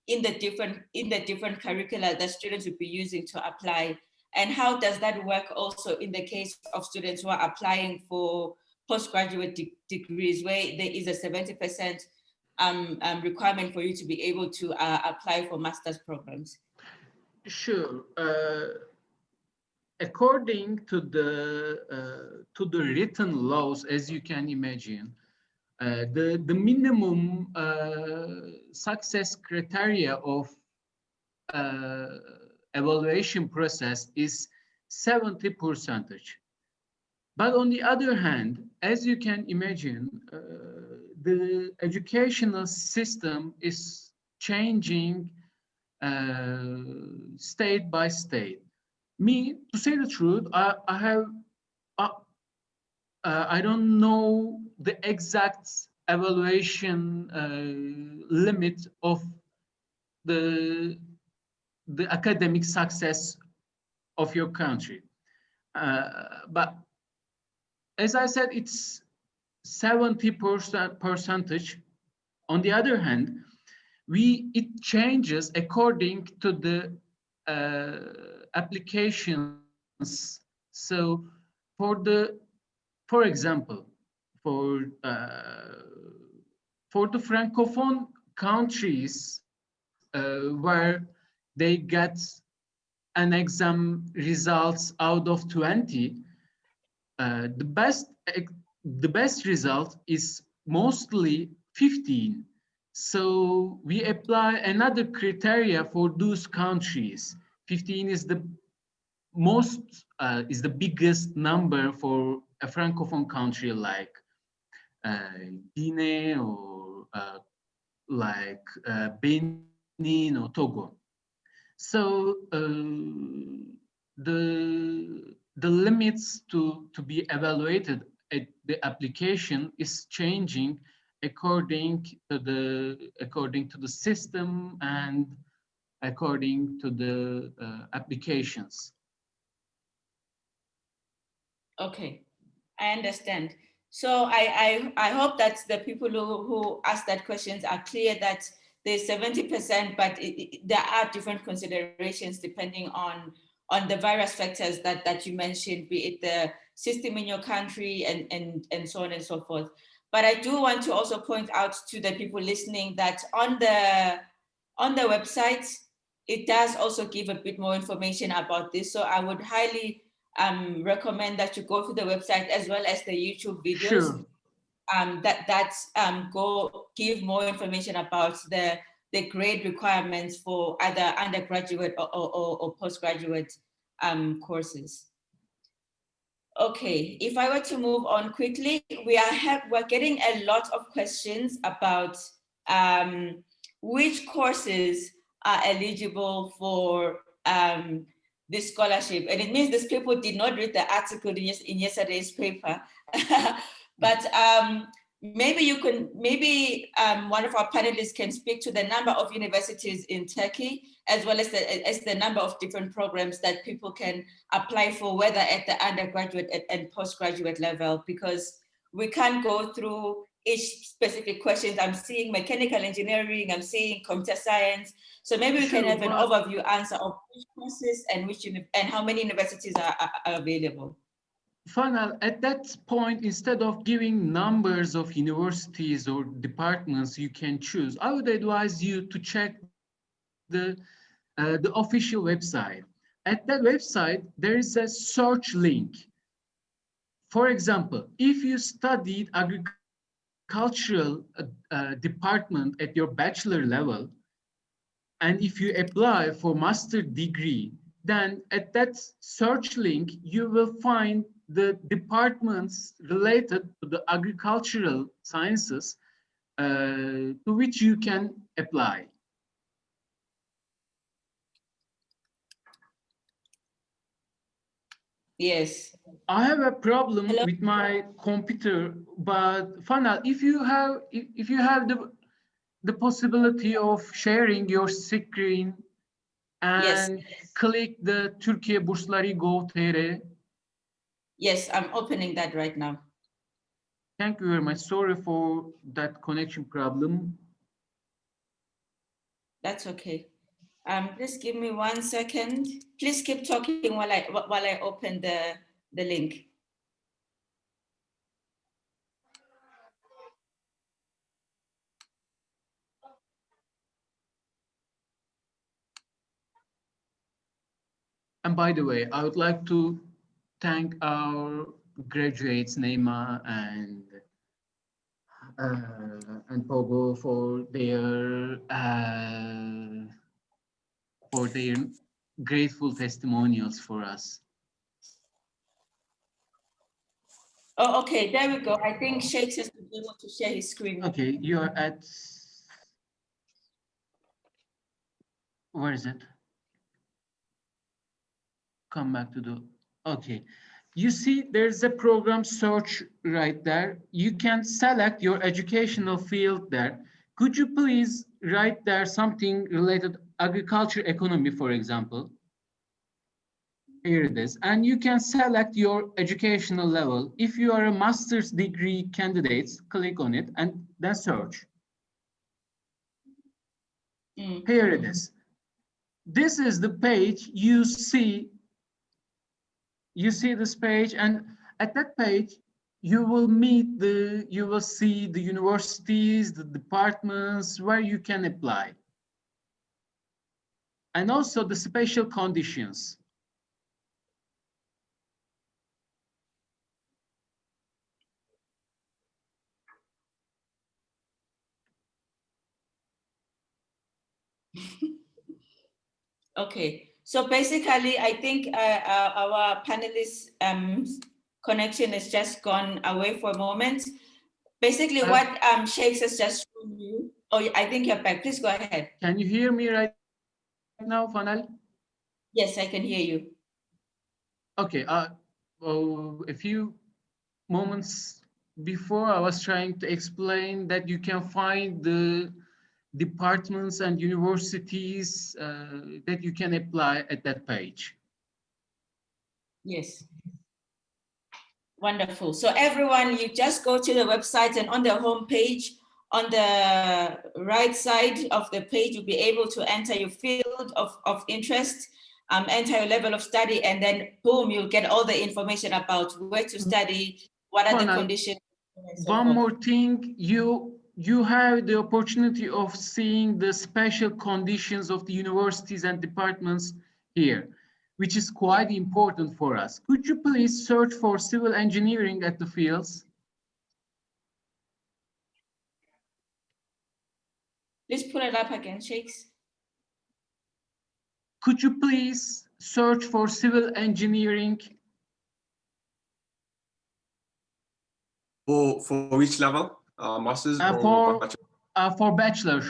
in the different curricula that students will be using to apply? And how does that work also in the case of students who are applying for postgraduate degrees, where there is a 70% requirement for you to be able to apply for master's programs? Sure. According to the written laws, as you can imagine, the minimum success criteria of evaluation process is 70%. But on the other hand, as you can imagine, the educational system is changing state by state. Me, to say the truth, I don't know the exact evaluation limit of the academic success of your country. But as I said, it's 70% percentage. On the other hand, it changes according to the applications. So for example, for the Francophone countries where they get an exam results out of 20, the best result is mostly 15. So we apply another criteria for those countries. 15 is the biggest number for a Francophone country like Guinea or like Benin or Togo. So the limits to be evaluated at the application is changing according to the system and according to the applications. Okay, I understand. So I hope that the people who asked that questions are clear that there's 70%, but there are different considerations depending on the various factors that you mentioned, be it the system in your country and so on and so forth. But I do want to also point out to the people listening that on the website, it does also give a bit more information about this. So I would highly recommend that you go to the website as well as the YouTube videos. Sure. Go give more information about the grade requirements for either undergraduate or postgraduate courses. Okay, if I were to move on quickly, we're getting a lot of questions about which courses are eligible for this scholarship. And it means these people did not read the article in yesterday's paper. But maybe one of our panelists can speak to the number of universities in Turkey, as well as the number of different programs that people can apply for, whether at the undergraduate and postgraduate level, because we can't go through each specific questions. I'm seeing mechanical engineering, I'm seeing computer science. So maybe we can have an overview answer of which courses and how many universities are available. Fanal, at that point, instead of giving numbers of universities or departments you can choose, I would advise you to check the official website. At that website, there is a search link. For example, if you studied agricultural department at your bachelor level, and if you apply for master degree, then at that search link, you will find the departments related to the agricultural sciences to which you can apply. Yes. I have a problem with my computer, but Fanal, if you have the possibility of sharing your screen and click the Türkiye Bursları Gov.tr. Yes, I'm opening that right now. Thank you very much. Sorry for that connection problem. That's okay. Please give me 1 second. Please keep talking while I open the link. And by the way, I would like to thank our graduates, Neema and Pogo, for their grateful testimonials for us. Oh, okay, there we go. I think Sheikh has to be able to share his screen. Okay, you are at, where is it? Come back to the, okay. You see there's a program search right there. You can select your educational field there. Could you please write there something related agriculture economy, for example? Here it is. And you can select your educational level. If you are a master's degree candidate, click on it and then search. Here it is. This is the page you see. You see this page, and at that page, you will see the universities, the departments where you can apply. And also the special conditions. Okay, so basically, I think our panelist connection has just gone away for a moment. Basically, what Sheikh has just shown you. Oh, I think you're back. Please go ahead. Can you hear me right now, Fanal? Yes, I can hear you. Okay, well, a few moments before, I was trying to explain that you can find the departments and universities that you can apply at that page. Yes. Wonderful. So everyone, you just go to the website, and on the home page, on the right side of the page, you'll be able to enter your field of interest, enter your level of study, and then boom, you'll get all the information about where to study, what are the conditions. One more thing, you have the opportunity of seeing the special conditions of the universities and departments here, which is quite important for us. Could you please search for civil engineering at the fields? Please pull it up again, Sheikhs. Could you please search for civil engineering? For which level? Masters or bachelor? For bachelor.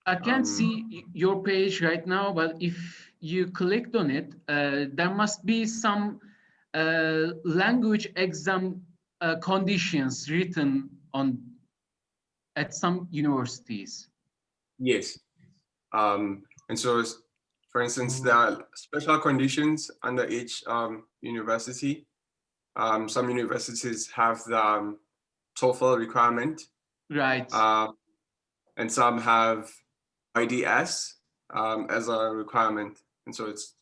I can't see your page right now, but if you clicked on it, there must be some language exam conditions written on at some universities. Yes. And so, for instance, there are special conditions under each university. Some universities have the TOEFL requirement. Right. And some have IDS as a requirement. And so it's.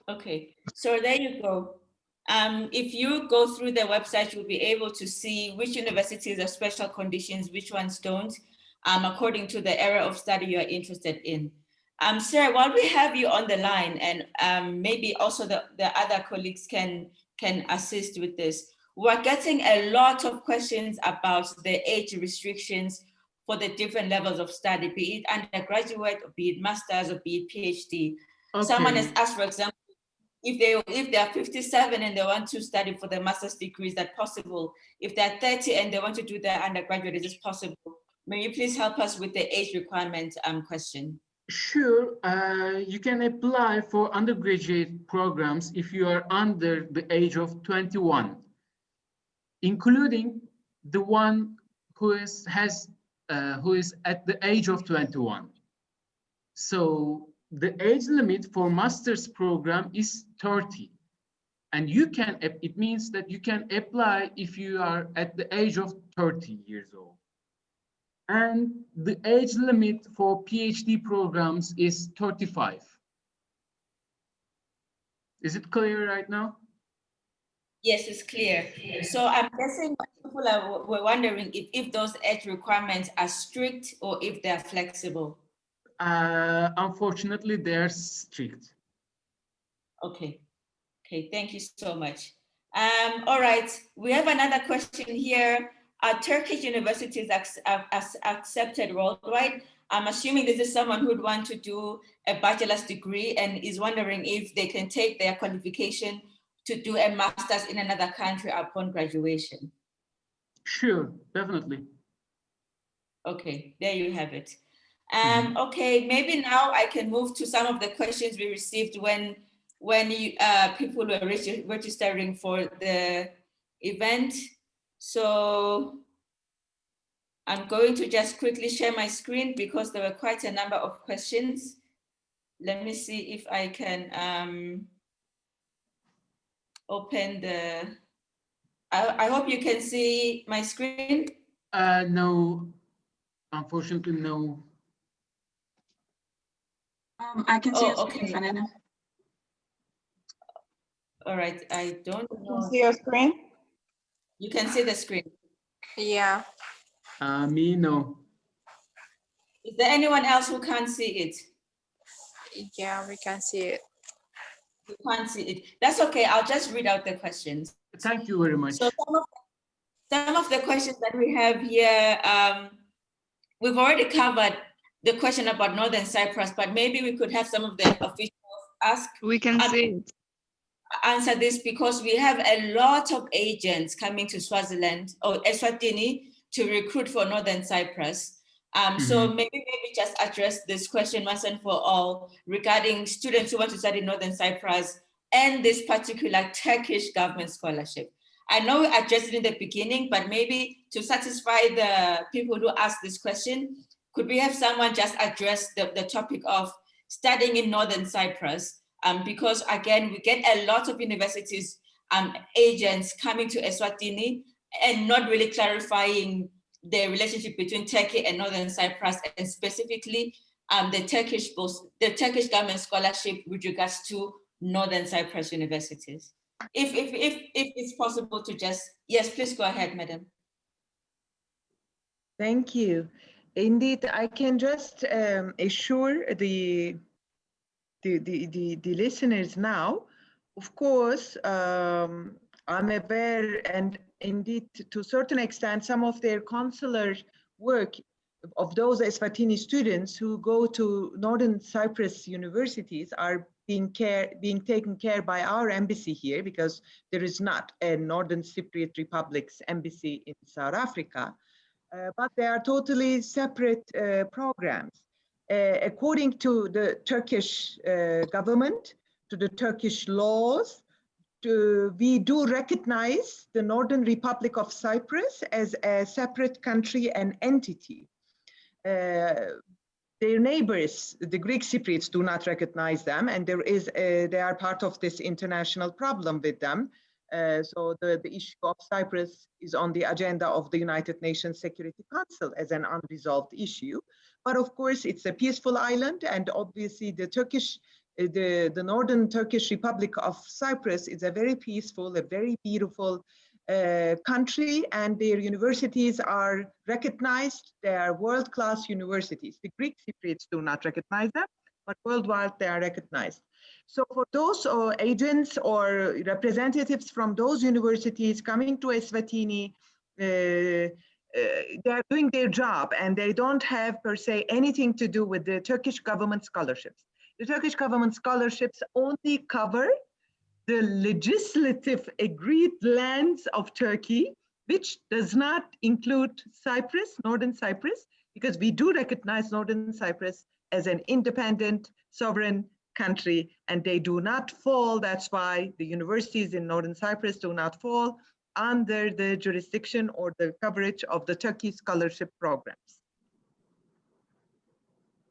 Okay, so there you go. If you go through the website, you'll be able to see which universities have special conditions, which ones don't, according to the area of study you're interested in. Sarah, while we have you on the line, and maybe also the other colleagues can assist with this, we're getting a lot of questions about the age restrictions for the different levels of study, be it undergraduate, or be it master's, or be it PhD. Okay. Someone has asked, for example, if they are 57 and they want to study for the master's degree, is that possible? If they're 30 and they want to do their undergraduate, is this possible? May you please help us with the age requirement question? Sure, you can apply for undergraduate programs if you are under the age of 21, including the one who is at the age of 21. So the age limit for master's program is 30. And you can, it means that you can apply if you are at the age of 30 years old. And the age limit for PhD programs is 35. Is it clear right now? Yes, it's clear. So I'm guessing people were wondering if those age requirements are strict or if they're flexible. Unfortunately, they're strict. Okay. Okay, thank you so much. All right, we have another question here. Are Turkish universities accepted worldwide? I'm assuming this is someone who'd want to do a bachelor's degree and is wondering if they can take their qualification to do a master's in another country upon graduation. Sure, definitely. Okay, there you have it. Okay, maybe now I can move to some of the questions we received when people were registering for the event. So I'm going to just quickly share my screen because there were quite a number of questions. Let me see if I can open the, I hope you can see my screen. No, unfortunately, no. I can see Oh, your screen, okay. Fanina. All right, I don't Can know. you see your screen? You can see the screen. Yeah. Me, no. Is there anyone else who can't see it? Yeah, we can see it. You can't see it. That's okay. I'll just read out the questions. Thank you very much. So some of the questions that we have here, we've already covered the question about Northern Cyprus, but maybe we could have some of the officials ask. We can see it. Answer this because we have a lot of agents coming to Swaziland or Eswatini to recruit for Northern Cyprus. So maybe just address this question once and for all regarding students who want to study Northern Cyprus and this particular Turkish government scholarship. I know we addressed it in the beginning, but maybe to satisfy the people who asked this question, could we have someone just address the topic of studying in Northern Cyprus? Because again, we get a lot of universities, agents coming to Eswatini and not really clarifying the relationship between Turkey and Northern Cyprus, and specifically the Turkish government scholarship with regards to Northern Cyprus universities. If it's possible to just, yes, please go ahead, madam. Thank you. Indeed, I can just assure the listeners now. Of course, I'm aware, and indeed, to a certain extent, some of their consular work of those Eswatini students who go to Northern Cyprus universities are being taken care by our embassy here, because there is not a Northern Cypriot Republic's embassy in South Africa, but they are totally separate programs. According to the Turkish government, to the Turkish laws, we do recognize the Northern Republic of Cyprus as a separate country and entity. Their neighbors, the Greek Cypriots, do not recognize them, and they are part of this international problem with them. So the issue of Cyprus is on the agenda of the United Nations Security Council as an unresolved issue. But of course, it's a peaceful island, and obviously the Northern Turkish Republic of Cyprus is a very peaceful, a very beautiful country, and their universities are recognized. They are world-class universities. The Greek Cypriots do not recognize them, but worldwide they are recognized. So for those agents or representatives from those universities coming to Eswatini, they are doing their job, and they don't have per se anything to do with the Turkish government scholarships. The Turkish government scholarships only cover the legislative agreed lands of Turkey, which does not include Cyprus, Northern Cyprus, because we do recognize Northern Cyprus as an independent, sovereign country, and they do not fall. That's why the universities in Northern Cyprus do not fall under the jurisdiction or the coverage of the Turkey scholarship programs.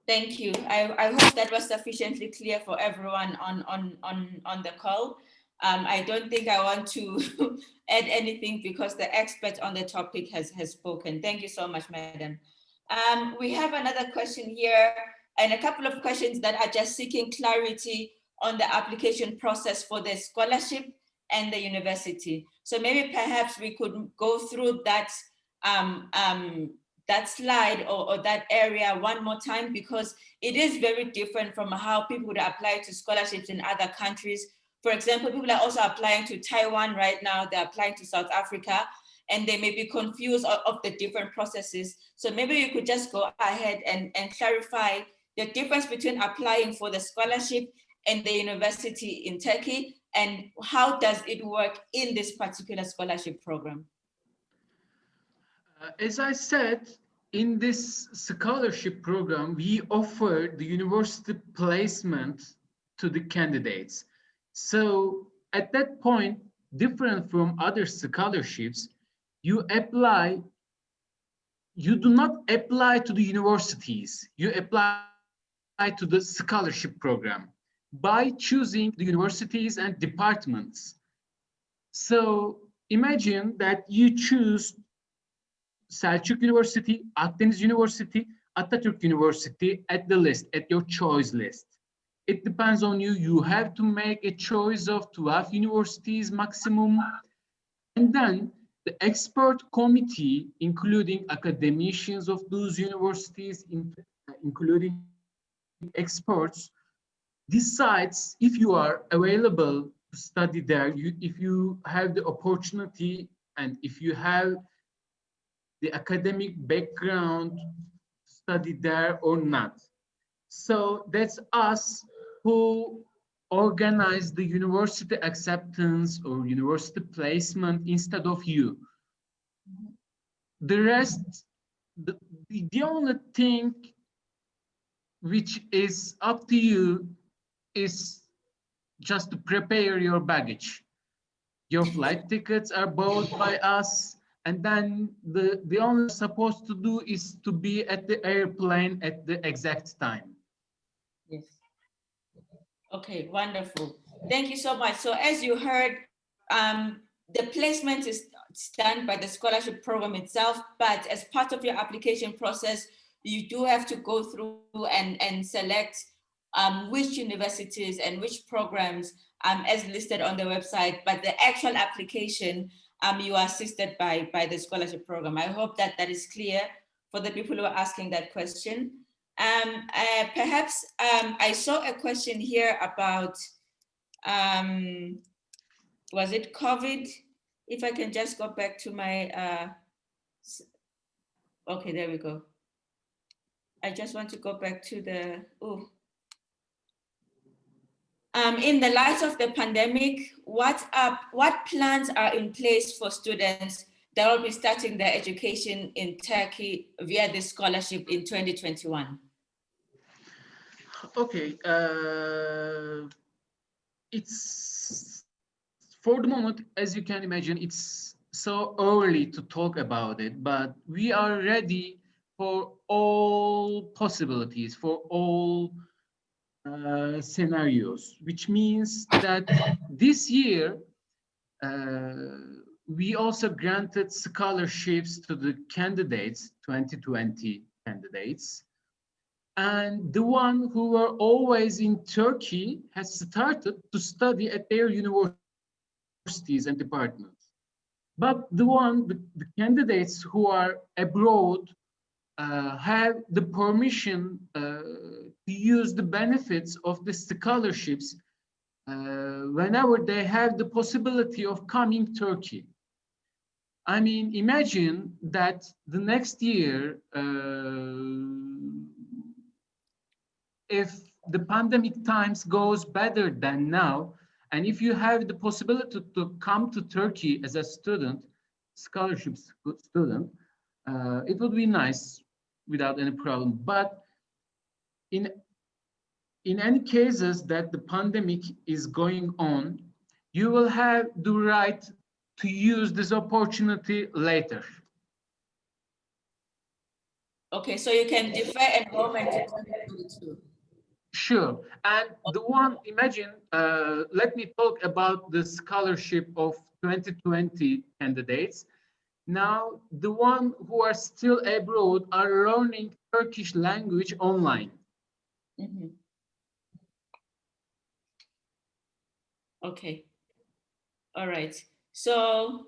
Thank you. I hope that was sufficiently clear for everyone on the call. I don't think I want to add anything because the expert on the topic has spoken. Thank you so much, madam. We have another question here and a couple of questions that are just seeking clarity on the application process for the scholarship and the university. So maybe perhaps we could go through that that slide or that area one more time, because it is very different from how people would apply to scholarships in other countries For example, people are also applying to Taiwan right now, they're applying to South Africa, and they may be confused of the different processes. So maybe you could just go ahead and clarify the difference between applying for the scholarship and the university in Turkey, and how does it work in this particular scholarship program? As I said, in this scholarship program, we offer the university placement to the candidates. So at that point, different from other scholarships, you do not apply to the universities, you apply to the scholarship program by choosing the universities and departments. So imagine that you choose Selçuk University, Akdeniz University, Atatürk University at the list, at your choice list. It depends on you. You have to make a choice of 12 universities maximum. And then the expert committee, including academicians of those universities, including experts, decides if you are available to study there, if you have the opportunity, and if you have the academic background to study there or not. So that's us who organize the university acceptance or university placement instead of you. The rest, the only thing which is up to you is just to prepare your baggage. Your flight tickets are bought by us, and then the only supposed to do is to be at the airplane at the exact time. Yes. Okay, wonderful. Thank you so much. So as you heard, the placement is done by the scholarship program itself, but as part of your application process, you do have to go through and select which universities and which programs as listed on the website, but the actual application, you are assisted by the scholarship program. I hope that that is clear for the people who are asking that question. Perhaps I saw a question here about, was it COVID? If I can just go back to my, okay, there we go. I just want to go back to the, in the light of the pandemic, what plans are in place for students that will be starting their education in Turkey via this scholarship in 2021? Okay, it's, for the moment, as you can imagine, it's so early to talk about it, but we are ready for all possibilities, for all scenarios, which means that this year, we also granted scholarships to the candidates, 2020 candidates. And the one who were always in Turkey has started to study at their universities and departments. But the candidates who are abroad have the permission to use the benefits of the scholarships whenever they have the possibility of coming to Turkey. I mean, imagine that the next year, if the pandemic times goes better than now, and if you have the possibility to come to Turkey as a student, scholarship student, it would be nice without any problem. But in any cases that the pandemic is going on, you will have the right to use this opportunity later. Okay, so you can defer enrollment to 2022. Sure, and the one, imagine, let me talk about the scholarship of 2020 candidates. Now, the one who are still abroad are learning Turkish language online. Mm-hmm. Okay, all right. So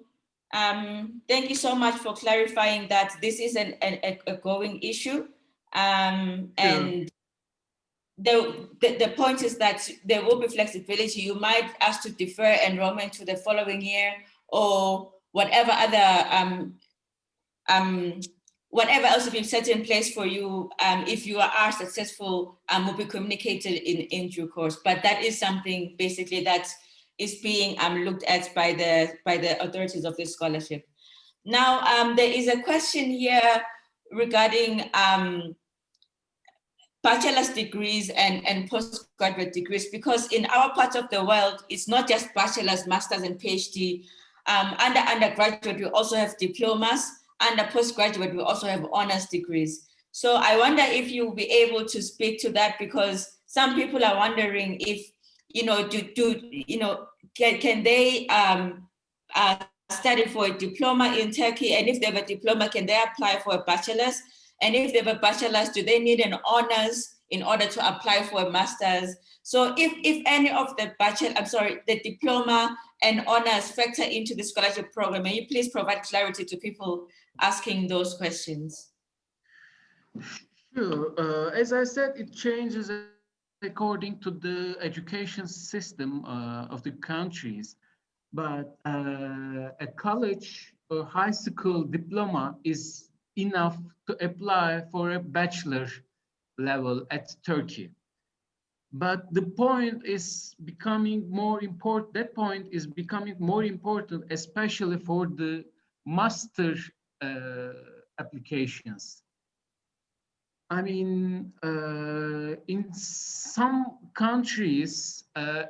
thank you so much for clarifying that this is a going issue. And the point is that there will be flexibility. You might ask to defer enrollment to the following year, or whatever other whatever else has been set in place for you, if you are successful, will be communicated in due course. But that is something basically that is being looked at by the authorities of this scholarship. Now, there is a question here regarding bachelor's degrees and postgraduate degrees, because in our part of the world, it's not just bachelor's, master's, and PhD. Under undergraduate, we also have diplomas. Under postgraduate, we also have honors degrees. So I wonder if you'll be able to speak to that, because some people are wondering if, can they study for a diploma in Turkey? And if they have a diploma, can they apply for a bachelor's? And if they have a bachelor's, do they need an honors in order to apply for a master's? So if any of the the diploma and honors factor into the scholarship program, may you please provide clarity to people asking those questions? Sure. As I said, it changes according to the education system of the countries. But a college or high school diploma is enough to apply for a bachelor level at Turkey. But the point is becoming more important. That point is becoming more important, especially for the master applications. I mean, in some countries,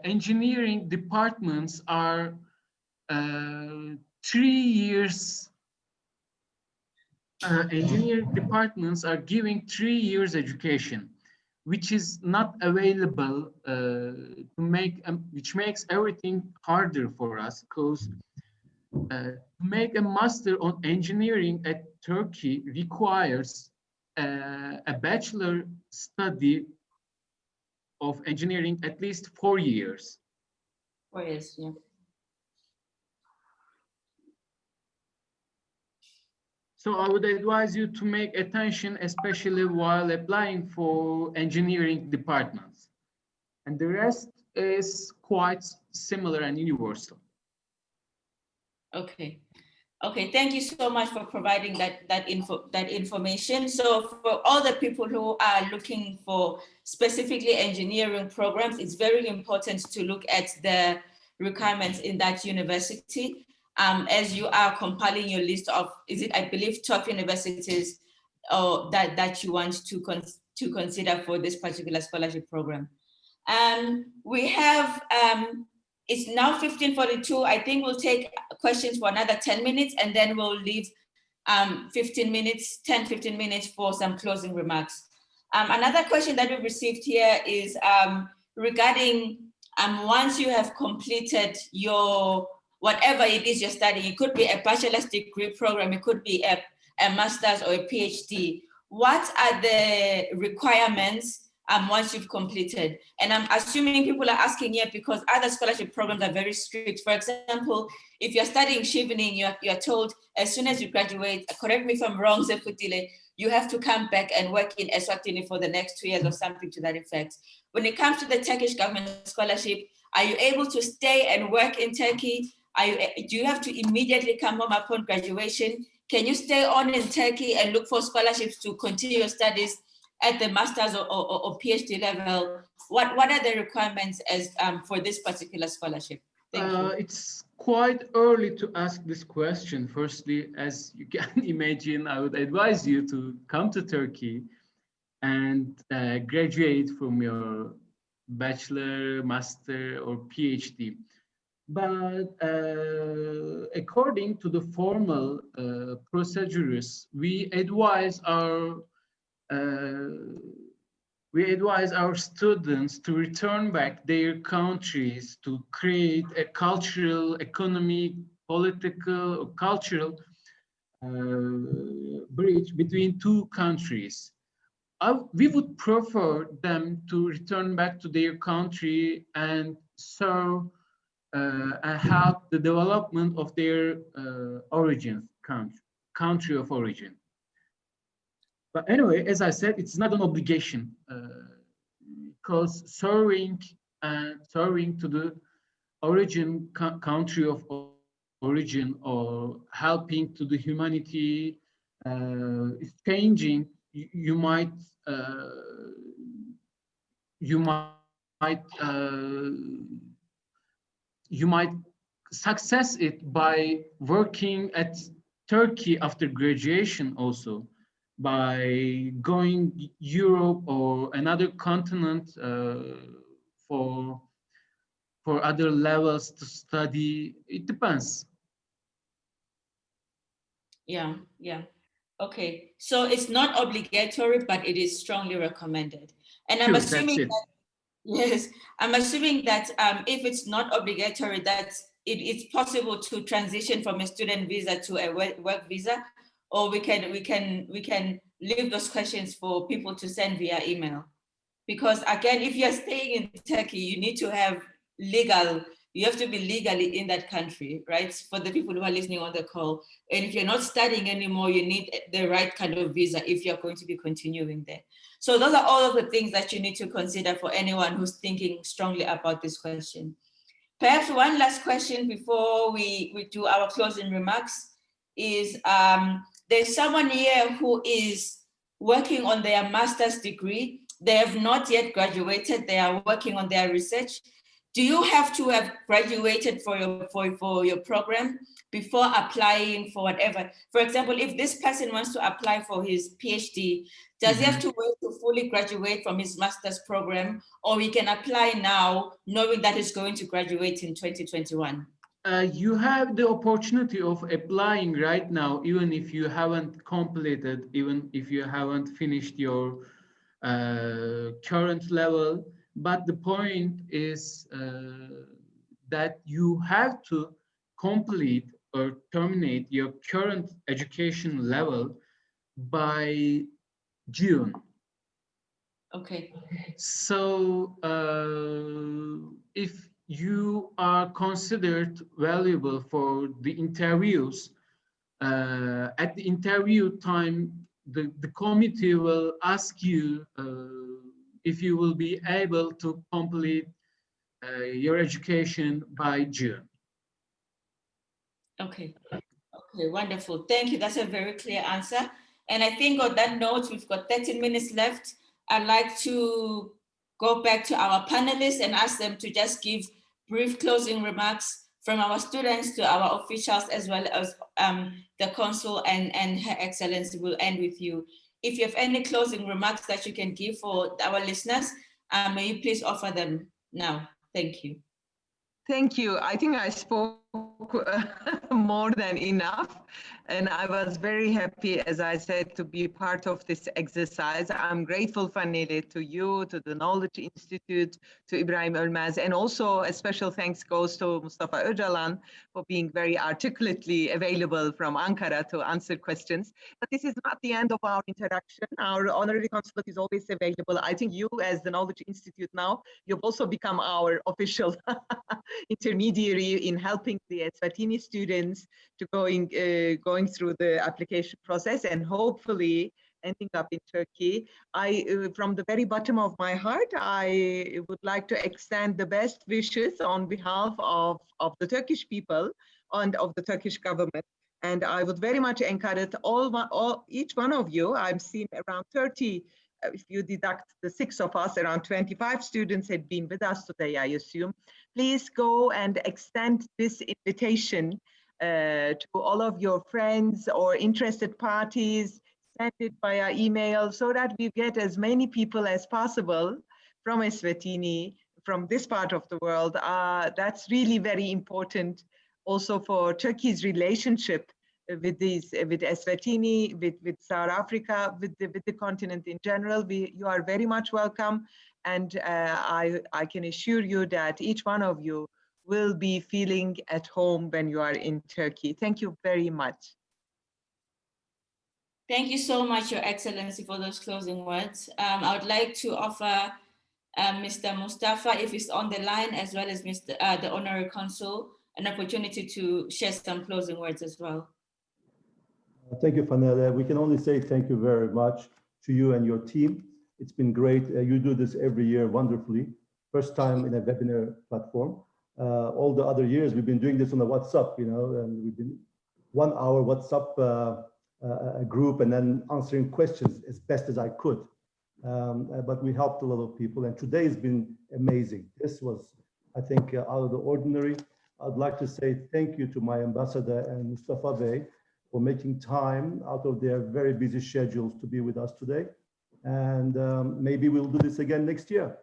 engineering departments are 3 years. Engineering departments are giving 3 years education, which is not available which makes everything harder for us, because to make a master on engineering at Turkey requires a bachelor study of engineering at least 4 years. 4 years, yeah. So I would advise you to make attention, especially while applying for engineering departments. And the rest is quite similar and universal. Okay. Okay, thank you so much for providing that information. So for all the people who are looking for specifically engineering programs, it's very important to look at the requirements in that university. As you are compiling your list of, I believe, top universities that you want to consider for this particular scholarship program. We have, it's now 15:42. I think we'll take questions for another 10 minutes, and then we'll leave 10, 15 minutes for some closing remarks. Another question that we've received here is regarding once you have completed your whatever it is you're studying, it could be a bachelor's degree program, it could be a master's or a PhD. What are the requirements once you've completed? And I'm assuming people are asking here because other scholarship programs are very strict. For example, if you're studying Chevening, you're told as soon as you graduate, correct me if I'm wrong, Zefutile, you have to come back and work in Eswatini for the next 2 years or something to that effect. When it comes to the Turkish Government Scholarship, are you able to stay and work in Turkey? Do you have to immediately come home upon graduation? Can you stay on in Turkey and look for scholarships to continue your studies at the master's or PhD level? What are the requirements as for this particular scholarship? Thank you. It's quite early to ask this question. Firstly, as you can imagine, I would advise you to come to Turkey and graduate from your bachelor, master, or PhD. But according to the formal procedures, we advise our students to return back their countries to create a cultural, economic, political, or cultural bridge between two countries. We would prefer them to return back to their country and serve and help the development of their country of origin. But anyway, as I said, it's not an obligation. because serving to the country of origin or helping to the humanity is changing. You might success it by working at Turkey after graduation, also by going Europe or another continent for other levels to study. It depends. Yeah, yeah. Okay, so it's not obligatory, but it is strongly recommended. And I'm Sure, assuming that's it. that, yes, I'm assuming that if it's not obligatory, that it's possible to transition from a student visa to a work visa, or we can leave those questions for people to send via email. Because again, if you're staying in Turkey, you need to have you have to be legally in that country, right? For the people who are listening on the call. And if you're not studying anymore, you need the right kind of visa if you're going to be continuing there. So those are all of the things that you need to consider for anyone who's thinking strongly about this question. Perhaps one last question before we do our closing remarks is there's someone here who is working on their master's degree. They have not yet graduated. They are working on their research. Do you have to have graduated for your program before applying for whatever? For example, if this person wants to apply for his PhD, does he have to wait to fully graduate from his master's program, or he can apply now knowing that he's going to graduate in 2021? You have the opportunity of applying right now, even if you haven't completed, even if you haven't finished your current level. But the point is that you have to complete or terminate your current education level by June. Okay. So if you are considered valuable for the interviews, at the interview time, the committee will ask you if you will be able to complete your education by June. Okay. Okay, wonderful. Thank you. That's a very clear answer. And I think on that note, we've got 30 minutes left. I'd like to go back to our panelists and ask them to just give brief closing remarks from our students to our officials, as well as the consul and Her Excellency. Will end with you. If you have any closing remarks that you can give for our listeners, may you please offer them now. Thank you. Thank you. I think I spoke more than enough. And I was very happy, as I said, to be part of this exercise. I'm grateful, Fanile, to you, to the Knowledge Institute, to Ibrahim Ölmez, and also a special thanks goes to Mustafa Öcalan for being very articulately available from Ankara to answer questions. But this is not the end of our interaction. Our honorary consulate is always available. I think you, as the Knowledge Institute now, you've also become our official intermediary in helping the Eswatini students to going through the application process and hopefully ending up in Turkey. From the very bottom of my heart, I would like to extend the best wishes on behalf of the Turkish people and of the Turkish government. And I would very much encourage each one of you. I've seen around 30, if you deduct the 6 of us, around 25 students had been with us today, I assume. Please go and extend this invitation to all of your friends or interested parties. Send it via email so that we get as many people as possible from Eswatini, from this part of the world. That's really very important also for Turkey's relationship with Eswatini, with South Africa, with the continent in general. You are very much welcome. And I can assure you that each one of you will be feeling at home when you are in Turkey. Thank you very much. Thank you so much, Your Excellency, for those closing words. I would like to offer Mr. Mustafa, if he's on the line, as well as the Honorary Consul, an opportunity to share some closing words as well. Thank you, Fanele. We can only say thank you very much to you and your team. It's been great. You do this every year wonderfully. First time in a webinar platform. All the other years we've been doing this on the WhatsApp, you know, and we've been 1 hour WhatsApp group and then answering questions as best as I could. But we helped a lot of people, and today has been amazing. This was, I think, out of the ordinary. I'd like to say thank you to my ambassador and Mustafa Bey for making time out of their very busy schedules to be with us today. And maybe we'll do this again next year.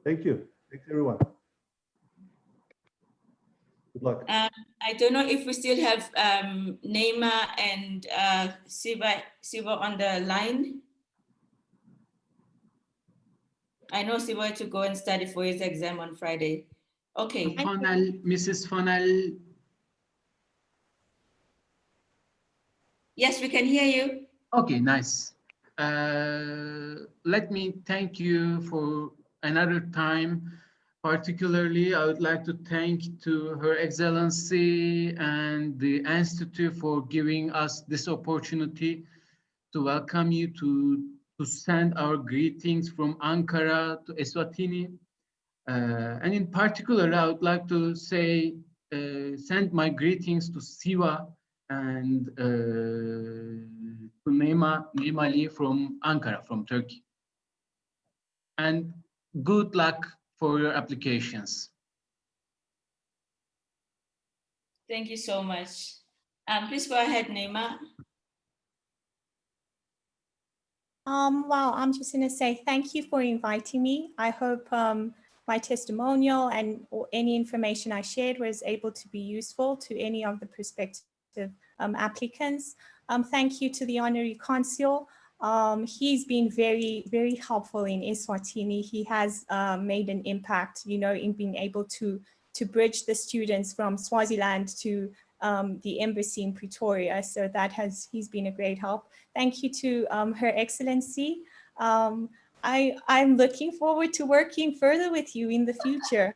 Thank you. Thanks, everyone. Good luck. I don't know if we still have Neema and Siva on the line. I know Siva had to go and study for his exam on Friday. Okay. Mrs. Funnel. Yes, we can hear you. Okay, nice. Let me thank you for another time. Particularly, I would like to thank to Her Excellency and the Institute for giving us this opportunity to welcome you, to send our greetings from Ankara to Eswatini. And in particular, I would like to say, send my greetings to Siva and to Neema Ali from Ankara, from Turkey. And good luck for your applications. Thank you so much. Please go ahead, Neema. Well, I'm just going to say thank you for inviting me. I hope my testimonial and or any information I shared was able to be useful to any of the prospective applicants. Thank you to the Honorary Consul. He's been very, very helpful in Eswatini. He has made an impact, you know, in being able to bridge the students from Swaziland to the embassy in Pretoria. So he's been a great help. Thank you to Her Excellency. I'm looking forward to working further with you in the future.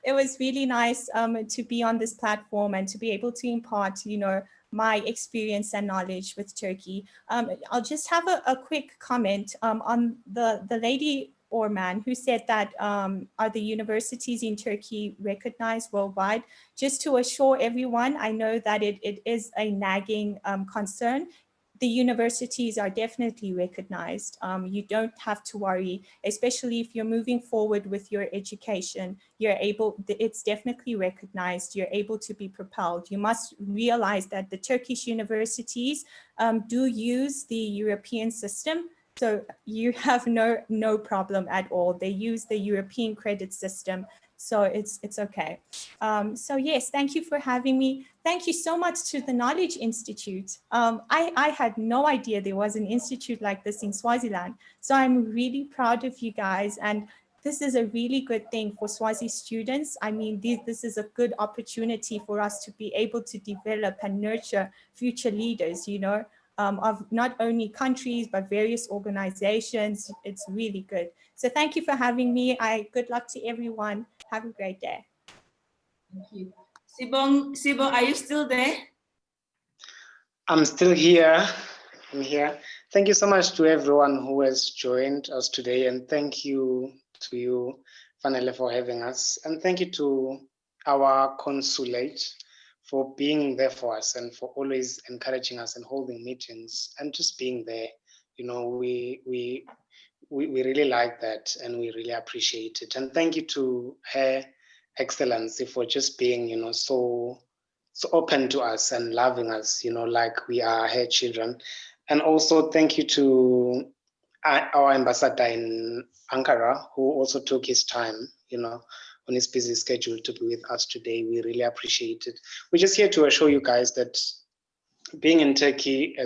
It was really nice to be on this platform and to be able to impart, you know, my experience and knowledge with Turkey. I'll just have a quick comment on the lady or man who said that are the universities in Turkey recognized worldwide. Just to assure everyone, I know that it is a nagging concern. The universities are definitely recognized. You don't have to worry, especially if you're moving forward with your education. It's definitely recognized. You're able to be propelled. You must realize that the Turkish universities do use the European system. So you have no problem at all. They use the European credit system. So it's okay. So yes, thank you for having me. Thank you so much to the Knowledge Institute. I had no idea there was an institute like this in Swaziland. So I'm really proud of you guys. And this is a really good thing for Swazi students. I mean, this is a good opportunity for us to be able to develop and nurture future leaders, you know, of not only countries, but various organizations. It's really good. So thank you for having me. Good luck to everyone. Have a great day. Thank you. Sibo, are you still there? I'm still here. I'm here. Thank you so much to everyone who has joined us today. And thank you to you, Fanele, for having us. And thank you to our consulate for being there for us and for always encouraging us and holding meetings and just being there. You know, we really like that and we really appreciate it. And thank you to Her Excellency for just being, you know, so open to us and loving us, you know, like we are her children. And also thank you to our ambassador in Ankara, who also took his time, you know, on his busy schedule to be with us today. We really appreciate it. We're just here to assure you guys that being in Turkey,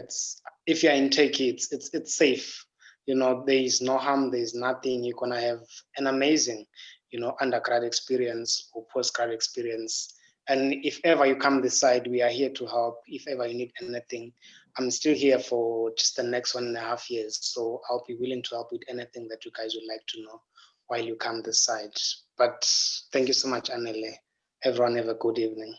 if you're in Turkey, it's safe. You know, there is no harm, there is nothing. You're gonna have an amazing, you know, undergrad experience or postgrad experience. And if ever you come this side, we are here to help. If ever you need anything, I'm still here for just the next 1.5 years. So I'll be willing to help with anything that you guys would like to know while you come this side. But thank you so much, Anele. Everyone have a good evening.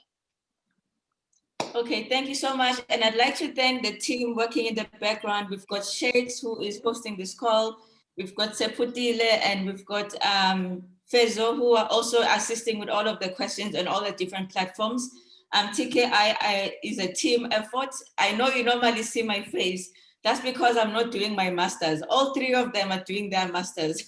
Okay, thank you so much. And I'd like to thank the team working in the background. We've got Shakes, who is hosting this call. We've got Seputile and we've got Fezo, who are also assisting with all of the questions on all the different platforms. TKI is a team effort. I know you normally see my face. That's because I'm not doing my masters. All three of them are doing their masters.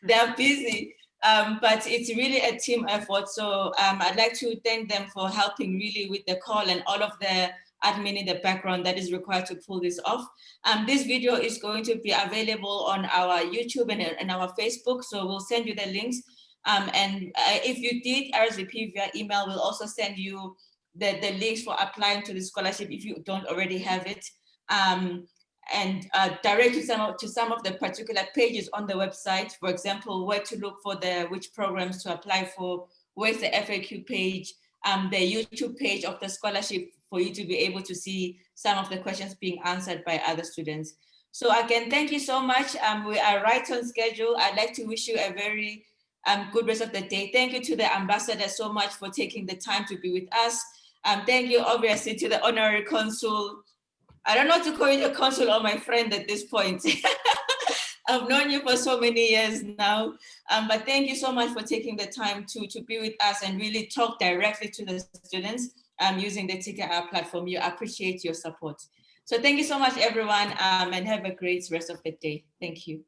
They're busy. But it's really a team effort. So I'd like to thank them for helping really with the call and all of the admin in the background that is required to pull this off. This video is going to be available on our YouTube and our Facebook. So we'll send you the links. If you did RSVP via email, we'll also send you the links for applying to the scholarship if you don't already have it. And direct to some of the particular pages on the website. For example, where to look for which programs to apply for, where's the FAQ page, the YouTube page of the scholarship for you to be able to see some of the questions being answered by other students. So again, thank you so much. We are right on schedule. I'd like to wish you a very good rest of the day. Thank you to the ambassador so much for taking the time to be with us. Thank you obviously to the honorary consul. I don't know what to call you a consul or my friend at this point. I've known you for so many years now, but thank you so much for taking the time to be with us and really talk directly to the students using the TKR platform. You appreciate your support. So thank you so much, everyone, and have a great rest of the day. Thank you.